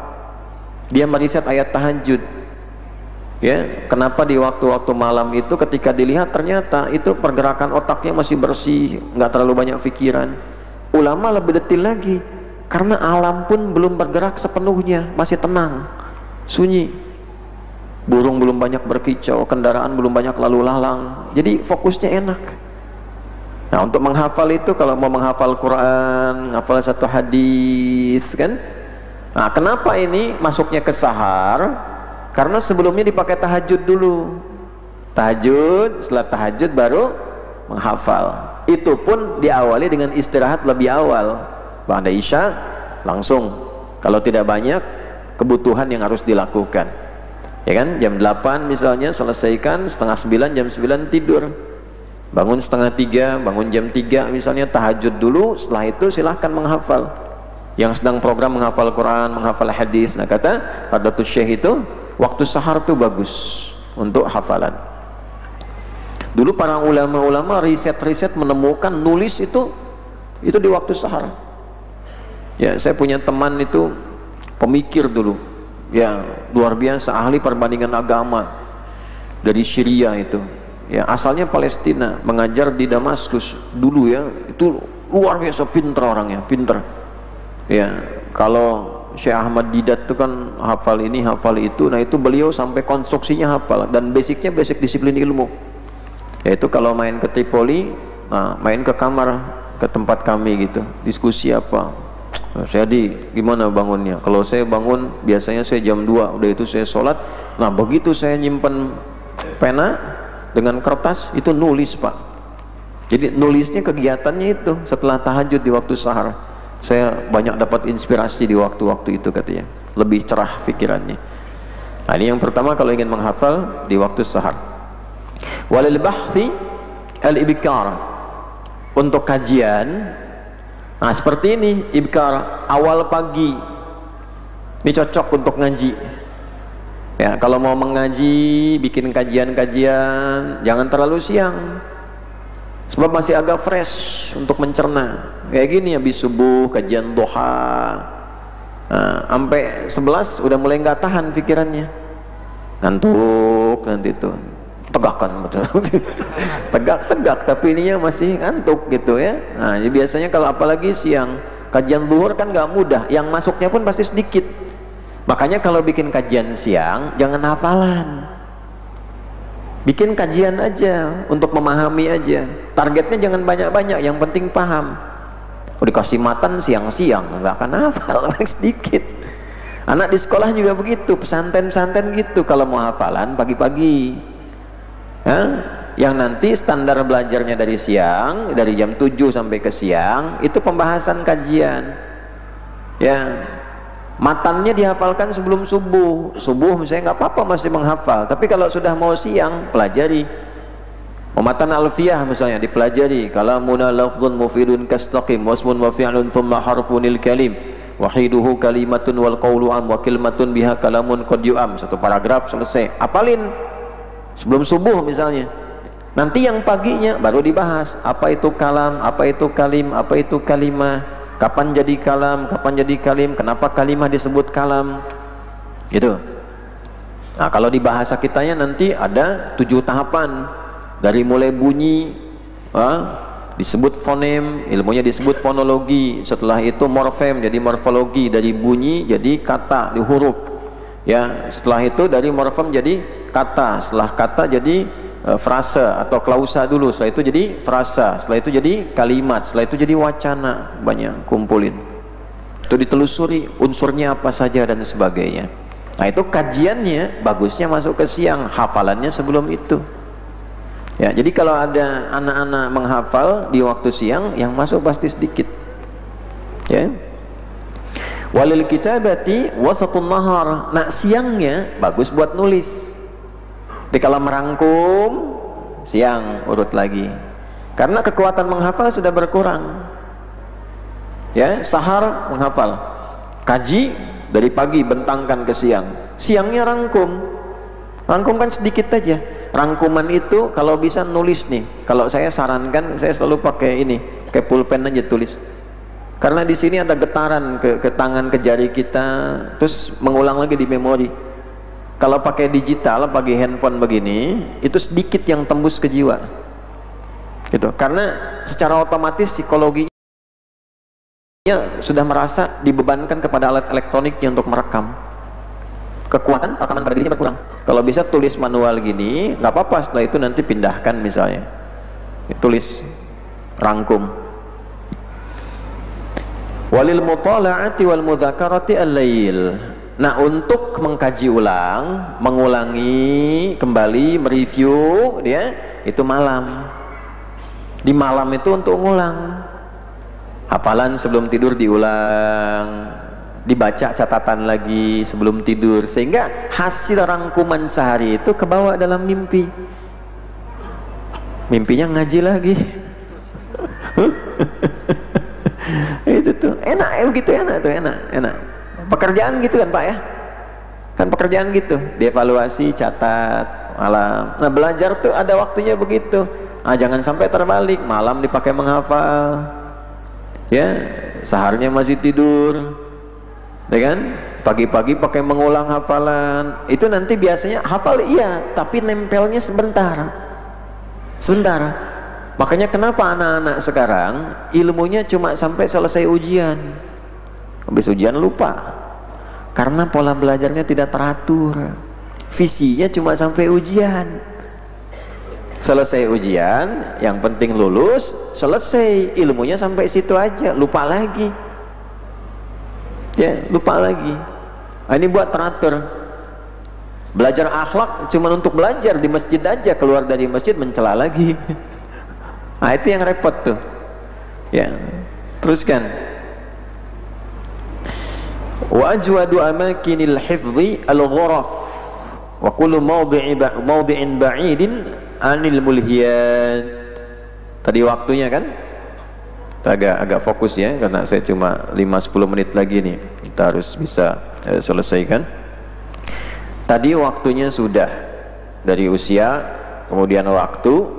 B: Dia meriset ayat tahajud. Ya, kenapa di waktu-waktu malam itu ketika dilihat ternyata itu pergerakan otaknya masih bersih, nggak terlalu banyak pikiran. Ulama lebih detail lagi, karena alam pun belum bergerak sepenuhnya, masih tenang, sunyi. Burung belum banyak berkicau, kendaraan belum banyak lalu lalang. Jadi fokusnya enak. Nah, untuk menghafal itu kalau mau menghafal Quran, menghafal satu hadis kan. Nah, kenapa ini masuknya ke sahar? Karena sebelumnya dipakai tahajud dulu. Tahajud, setelah tahajud baru menghafal. Itu pun diawali dengan istirahat lebih awal. Ba'da Isya langsung. Kalau tidak banyak kebutuhan yang harus dilakukan. Ya kan? Jam 8 misalnya selesaikan, setengah 9, jam 9 tidur. Bangun setengah 3, bangun jam 3 misalnya tahajud dulu, setelah itu silahkan menghafal. Yang sedang program menghafal Quran, menghafal hadis. Nah, kata Fadlatus Syekh itu waktu sahar tuh bagus untuk hafalan. Dulu para ulama-ulama riset menemukan nulis itu di waktu sahar. Ya, saya punya teman itu pemikir dulu. Ya, luar biasa, ahli perbandingan agama dari Syria itu. Ya, asalnya Palestina, mengajar di Damaskus dulu ya. Itu luar biasa pinter orangnya, pinter. Ya, kalau Syekh Ahmad Didat itu kan hafal ini, hafal itu. Nah, itu beliau sampai konstruksinya hafal dan basicnya basic disiplin ilmu. Yaitu kalau main ke Tripoli, nah main ke kamar, ke tempat kami gitu, diskusi apa. Nah, saya gimana bangunnya? Kalau saya bangun biasanya saya jam 2, udah itu saya sholat. Nah, begitu saya nyimpen pena dengan kertas itu nulis, Pak. Jadi nulisnya kegiatannya itu setelah tahajud di waktu sahar. Saya banyak dapat inspirasi di waktu-waktu itu katanya, lebih cerah pikirannya. Nah, ini yang pertama kalau ingin menghafal di waktu sahar. Walil bahthi al-ibkar, untuk kajian. Nah, seperti ini ibkar awal pagi. Ini cocok untuk ngaji. Ya, kalau mau mengaji, bikin kajian-kajian jangan terlalu siang. Sebab masih agak fresh untuk mencerna. Kayak gini habis subuh kajian duha. Nah, sampai 11 udah mulai nggak tahan pikirannya. Ngantuk nanti tuh. Tegakkan betul. Tegak tapi ininya masih ngantuk gitu ya. Nah, jadi biasanya kalau apalagi siang kajian zuhur kan nggak mudah. Yang masuknya pun pasti sedikit. Makanya kalau bikin kajian siang jangan hafalan. Bikin kajian aja untuk memahami aja. Targetnya jangan banyak-banyak, yang penting paham. Dikasih matan siang-siang nggak akan hafal, paling sedikit. Anak di sekolah juga begitu, pesantren-pesantren gitu, kalau mau hafalan pagi-pagi. Yang nanti standar belajarnya dari siang, dari jam 7 sampai ke siang, itu pembahasan kajian. Ya, matannya dihafalkan sebelum subuh. Subuh misalnya nggak apa-apa masih menghafal, tapi kalau sudah mau siang, pelajari. Matan alfiyah misalnya dipelajari. Kalamuna lafzun mufidun kastaqim wasmun wa fi'lun thumma harfunil kalim wahiduhu kalimatun wal qawlu am wa kalimatun biha kalamun qad yu'am. Satu paragraf selesai, apalin sebelum subuh misalnya. Nanti yang paginya baru dibahas apa itu kalam, apa itu kalim, apa itu kalimah, kapan jadi kalam, kapan jadi kalim, kenapa kalimah disebut kalam, gitu. Nah, kalau di bahasa kitanya nanti ada 7 tahapan. Dari mulai bunyi, disebut fonem, ilmunya disebut fonologi. Setelah itu morfem, jadi morfologi. Dari bunyi jadi kata, di huruf. Ya, setelah itu dari morfem jadi kata. Setelah kata jadi frase atau klausa dulu. Setelah itu jadi frasa. Setelah itu jadi kalimat. Setelah itu jadi wacana. Banyak kumpulin. Itu ditelusuri unsurnya apa saja dan sebagainya. Nah, itu kajiannya bagusnya masuk ke siang, hafalannya sebelum itu. Ya, jadi kalau ada anak-anak menghafal di waktu siang, yang masuk pasti sedikit. Ya. Walil kitabati wasatun nahar. Nah, siangnya bagus buat nulis. Jadi kalau merangkum, siang urut lagi. Karena kekuatan menghafal sudah berkurang. Ya, sahar menghafal. Kaji dari pagi bentangkan ke siang. Siangnya rangkum. Rangkumkan sedikit aja. Rangkuman itu kalau bisa nulis nih. Kalau saya sarankan, saya selalu pakai ini, kayak pulpen aja tulis. Karena di sini ada getaran ke tangan, ke jari kita, terus mengulang lagi di memori. Kalau pakai digital, pakai handphone begini, itu sedikit yang tembus ke jiwa. Gitu. Karena secara otomatis psikologinya sudah merasa dibebankan kepada alat elektroniknya untuk merekam. Kekuatan rekaman pada dirinya berkurang. Kalau bisa tulis manual gini, nggak apa-apa. Setelah itu nanti pindahkan misalnya, tulis, rangkum. Walil mutala'ati wal mudzakarati al-lail. Nah, untuk mengkaji ulang, mengulangi kembali, mereview, dia itu malam. Di malam itu untuk ngulang. Hafalan sebelum tidur diulang. Dibaca catatan lagi sebelum tidur, sehingga hasil rangkuman sehari itu kebawa dalam mimpi. Mimpinya ngaji lagi. Itu tuh enak, begitu enak tuh, enak. Pekerjaan gitu kan Pak ya? Kan pekerjaan gitu, dievaluasi, catat, malam. Nah, belajar tuh ada waktunya begitu. Jangan sampai terbalik, malam dipakai menghafal. Ya, saharnya masih tidur. Ya kan? Pagi-pagi pakai mengulang hafalan. Itu nanti biasanya hafal iya, tapi nempelnya sebentar. Makanya kenapa anak-anak sekarang ilmunya cuma sampai selesai ujian. Habis ujian lupa. Karena pola belajarnya tidak teratur. Visinya cuma sampai ujian. Selesai ujian, yang penting lulus, selesai. Ilmunya sampai situ aja, lupa lagi. Ya, lupa lagi. Ini buat teratur. Belajar akhlak cuma untuk belajar di masjid aja, keluar dari masjid mencela lagi. Nah, itu yang repot tuh. Ya, teruskan. Wa ajwadu amakinil hifdhi al-ghuraf wa kullu mawdi'in ba'idin anil mulhiyat. Tadi waktunya kan? Agak fokus ya, karena saya cuma 5-10 menit lagi nih, kita harus bisa selesaikan. Tadi waktunya sudah, dari usia, kemudian waktu,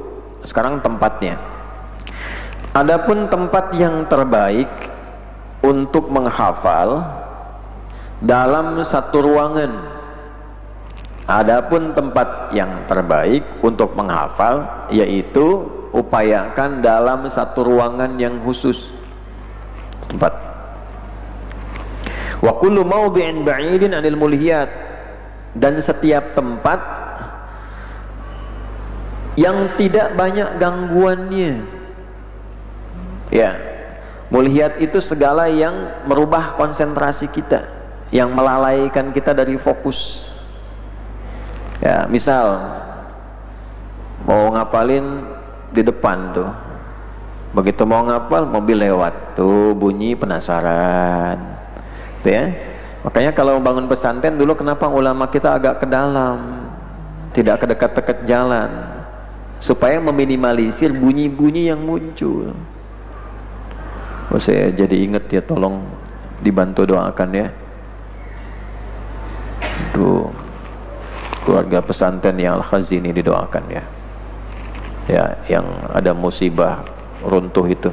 B: sekarang tempatnya. Adapun tempat yang terbaik untuk menghafal dalam satu ruangan. Adapun tempat yang terbaik untuk menghafal yaitu upayakan dalam satu ruangan yang khusus, tempat. Wa kullu mawdi'in ba'idin 'anil mulhiyat, dan setiap tempat yang tidak banyak gangguannya. Ya, mulhiyat itu segala yang merubah konsentrasi kita, yang melalaikan kita dari fokus. Ya, misal mau ngapalin di depan tuh, begitu mau ngapal mobil lewat tuh bunyi penasaran, tuh ya. Makanya kalau bangun pesantren dulu kenapa ulama kita agak ke dalam, tidak ke dekat-dekat jalan, supaya meminimalisir bunyi-bunyi yang muncul. Oh, saya jadi ingat ya, tolong dibantu doakan ya. Tuh keluarga pesantren yang Al-Khazini didoakan ya. Ya, yang ada musibah runtuh itu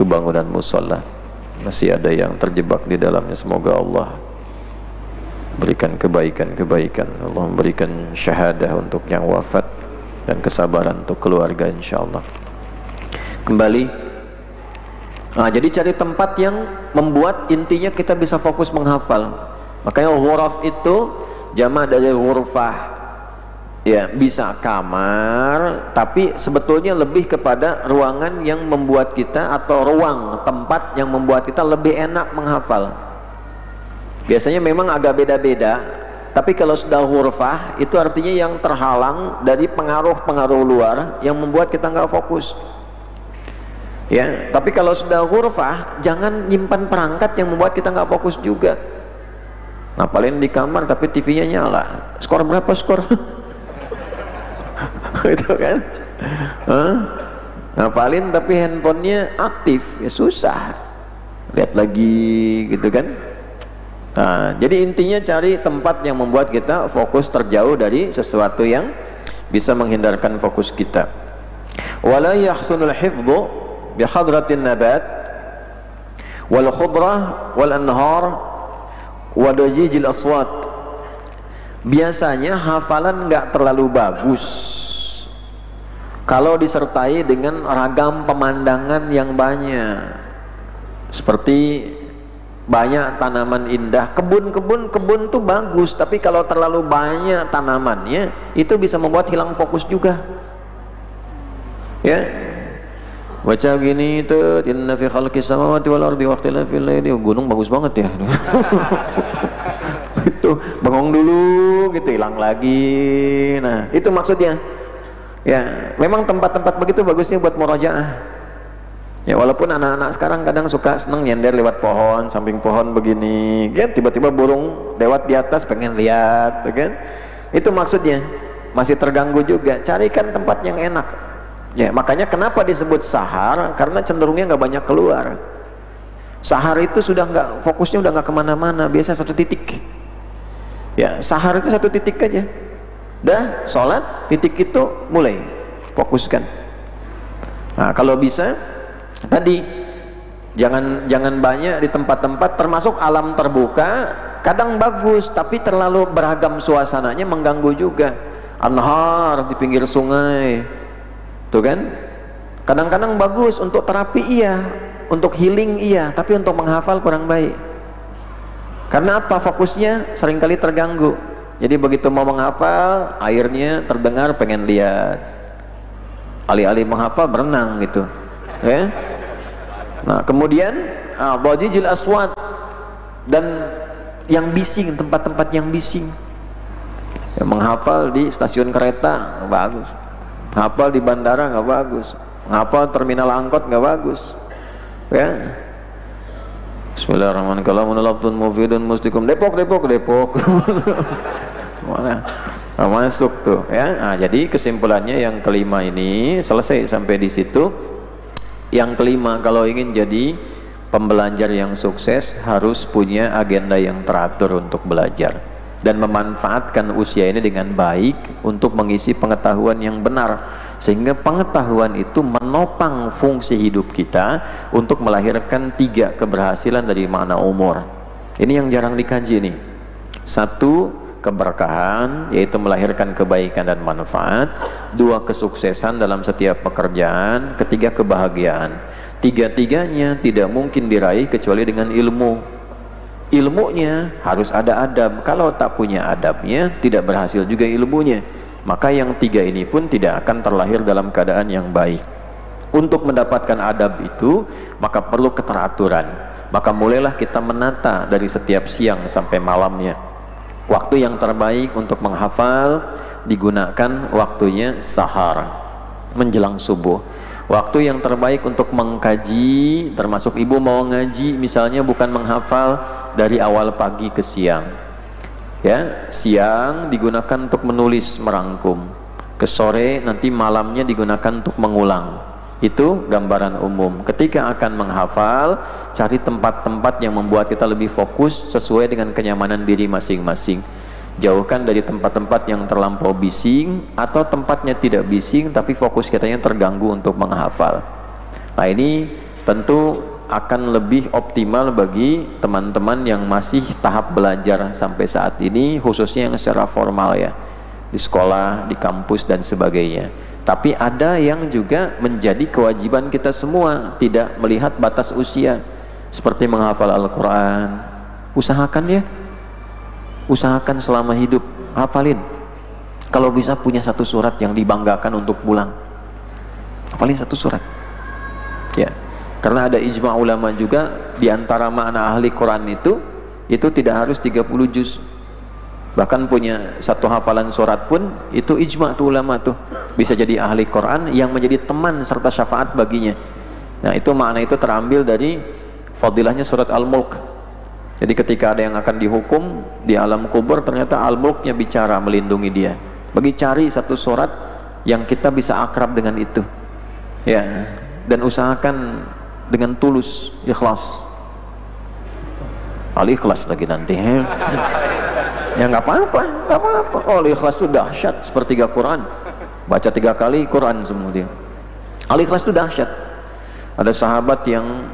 B: bangunan musola, masih ada yang terjebak di dalamnya. Semoga Allah berikan kebaikan-kebaikan, Allah memberikan syahadah untuk yang wafat dan kesabaran untuk keluarga insyaallah. Kembali, jadi cari tempat yang membuat intinya kita bisa fokus menghafal. Makanya ghuraf itu jamak dari ghurfah. Ya, bisa kamar, tapi sebetulnya lebih kepada ruangan yang membuat kita, atau ruang tempat yang membuat kita lebih enak menghafal. Biasanya memang agak beda-beda, tapi kalau sudah ghurfah itu artinya yang terhalang dari pengaruh-pengaruh luar yang membuat kita nggak fokus. Ya, tapi kalau sudah ghurfah jangan nyimpan perangkat yang membuat kita nggak fokus juga. Ngapalin di kamar tapi TV-nya nyala. Skor berapa skor? Itu kan? Ngapalin tapi handphonenya aktif, ya susah. Lihat lagi gitu kan? Nah, jadi intinya cari tempat yang membuat kita fokus, terjauh dari sesuatu yang bisa menghindarkan fokus kita. Wala yahsunul hifdhu bihadratin nabat wal khudrah wal anhar wa dajijil aswat. Biasanya hafalan nggak terlalu bagus kalau disertai dengan ragam pemandangan yang banyak, seperti banyak tanaman indah. Kebun tuh bagus, tapi kalau terlalu banyak tanamannya itu bisa membuat hilang fokus juga. Ya, baca gini tuh, inna fi khalqis samawati wal ardi wa ikhtilafil laili. Gunung bagus banget ya. Itu bengong dulu gitu, hilang lagi. Nah, itu maksudnya. Ya, memang tempat-tempat begitu bagusnya buat murojaah. Ya, walaupun anak-anak sekarang kadang suka seneng nyender lewat pohon, samping pohon begini, ya tiba-tiba burung lewat di atas pengen lihat, kan? Itu maksudnya. Masih terganggu juga. Carikan tempat yang enak. Ya, makanya kenapa disebut sahar? Karena cenderungnya nggak banyak keluar. Sahar itu sudah nggak, fokusnya udah nggak kemana-mana, biasa satu titik. Ya, sahar itu satu titik aja. Dah sholat, titik itu mulai fokuskan. Nah, kalau bisa tadi jangan banyak di tempat-tempat, termasuk alam terbuka. Kadang bagus, tapi terlalu beragam suasananya mengganggu juga. Anhar di pinggir sungai. Tuh kan, kadang-kadang bagus untuk terapi iya, untuk healing iya, tapi untuk menghafal kurang baik. Karena apa? Fokusnya seringkali terganggu. Jadi begitu mau menghafal, airnya terdengar pengen lihat, alih-alih menghafal berenang gitu ya. Nah, kemudian wadijil aswat, dan yang bising, tempat-tempat yang bising. Ya, menghafal di stasiun kereta nggak bagus, ngapal di bandara nggak bagus, ngapal terminal angkot nggak bagus ya. Bismillahirrahmanirrahim. Mufidun mustikum. Depok mana masuk tuh ya. Nah, jadi kesimpulannya yang kelima ini selesai sampai di situ. Yang kelima, kalau ingin jadi pembelajar yang sukses harus punya agenda yang teratur untuk belajar dan memanfaatkan usia ini dengan baik untuk mengisi pengetahuan yang benar, sehingga pengetahuan itu menopang fungsi hidup kita untuk melahirkan 3 keberhasilan dari makna umur. Ini yang jarang dikaji nih. 1, keberkahan, yaitu melahirkan kebaikan dan manfaat. 2, kesuksesan dalam setiap pekerjaan. 3, kebahagiaan. 3-tiganya tidak mungkin diraih kecuali dengan ilmu. Ilmunya harus ada adab. Kalau tak punya adabnya, tidak berhasil juga ilmunya. maka yang tiga ini pun tidak akan terlahir dalam keadaan yang baik. Untuk mendapatkan adab itu maka perlu keteraturan. Maka mulailah kita menata dari setiap siang sampai malamnya. Waktu yang terbaik untuk menghafal digunakan waktunya sahar, menjelang subuh. Waktu yang terbaik untuk mengkaji, termasuk ibu mau ngaji misalnya, bukan menghafal dari awal pagi ke siang ya. Siang digunakan untuk menulis, merangkum. Ke sore, nanti malamnya digunakan untuk mengulang. Itu gambaran umum. Ketika akan menghafal, cari tempat-tempat yang membuat kita lebih fokus sesuai dengan kenyamanan diri masing-masing. Jauhkan dari tempat-tempat yang terlampau bising atau tempatnya tidak bising tapi fokus kitanya terganggu untuk menghafal. Nah, ini tentu akan lebih optimal bagi teman-teman yang masih tahap belajar sampai saat ini, khususnya yang secara formal ya, di sekolah, di kampus dan sebagainya. Tapi ada yang juga menjadi kewajiban kita semua, tidak melihat batas usia, seperti menghafal Al-Quran. Usahakan ya, usahakan selama hidup hafalin. Kalau bisa punya satu surat yang dibanggakan untuk pulang, hafalin satu surat ya. Karena ada ijma ulama juga, di antara makna ahli Quran itu tidak harus 30 juz. Bahkan punya satu hafalan surat pun itu ijma tuh ulama tuh, bisa jadi ahli Quran yang menjadi teman serta syafaat baginya. Nah, itu makna itu terambil dari fadilahnya surat Al-Mulk. Jadi ketika ada yang akan dihukum di alam kubur, ternyata Al-Mulknya bicara melindungi dia. Bagi cari satu surat yang kita bisa akrab dengan itu ya, dan usahakan dengan tulus, ikhlas. Al-Ikhlas lagi nanti ya nggak apa-apa, nggak apa-apa. Oh, Al-Ikhlas itu dahsyat, sepertiga Quran, baca 3 kali Quran semua dia. Al-Ikhlas itu dahsyat. Ada sahabat yang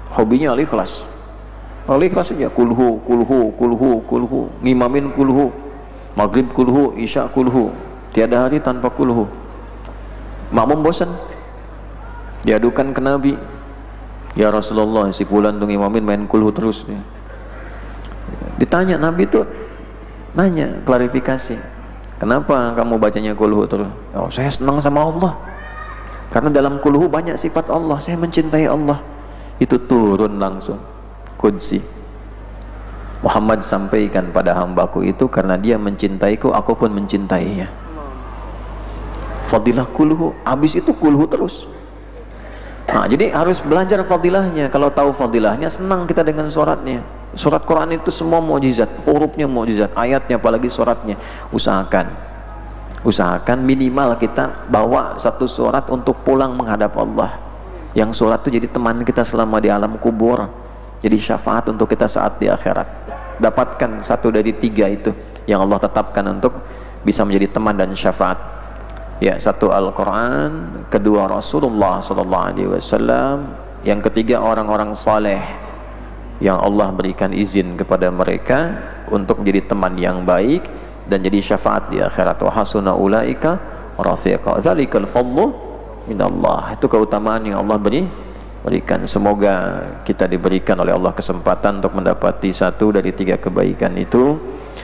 B: hobinya Al-Ikhlas. Al-Ikhlas saja, kulhu, kulhu, kulhu, kulhu, ngimamin kulhu, maghrib kulhu, isya kulhu, tiada hari tanpa kulhu. Makmum bosan, diadukan ke Nabi, ya Rasulullah, si fulan tuh ngimamin main kulhu terus nih. Ditanya, Nabi itu nanya, klarifikasi, kenapa kamu bacanya kulhu terus? Oh, saya senang sama Allah, karena dalam kulhu banyak sifat Allah, saya mencintai Allah. Itu turun langsung Qudsi, Muhammad sampaikan pada hambaku itu karena dia mencintaiku, aku pun mencintainya. Fadilah kulhu, habis itu kulhu terus. Nah, jadi harus belajar fadilahnya. Kalau tahu fadilahnya, senang kita dengan suratnya. Surat Quran itu semua mukjizat, hurufnya mukjizat, ayatnya apalagi suratnya. Usahakan minimal kita bawa satu surat untuk pulang menghadap Allah. Yang surat itu jadi teman kita selama di alam kubur, jadi syafaat untuk kita saat di akhirat. Dapatkan satu dari 3 itu yang Allah tetapkan untuk bisa menjadi teman dan syafaat ya. Satu Al-Quran, kedua Rasulullah SAW, yang ketiga orang-orang saleh yang Allah berikan izin kepada mereka untuk menjadi teman yang baik dan jadi syafaat di akhirat. Wa hasuna ulaika rafiqa, dzalikal fadlu minallah. Itu keutamaan yang Allah berikan. Semoga kita diberikan oleh Allah kesempatan untuk mendapati satu dari 3 kebaikan itu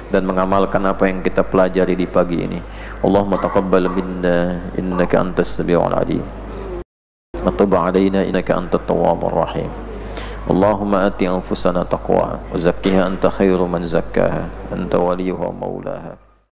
B: dan mengamalkan apa yang kita pelajari di pagi ini. Allahumma taqabbal minna innaka antas samiul alim wa tub alaina innaka antat tawwabur rahim. Allahumma ati anfusana taqwa wa zakkiha anta khairu man zakkaha anta waliyuha wa maulaha.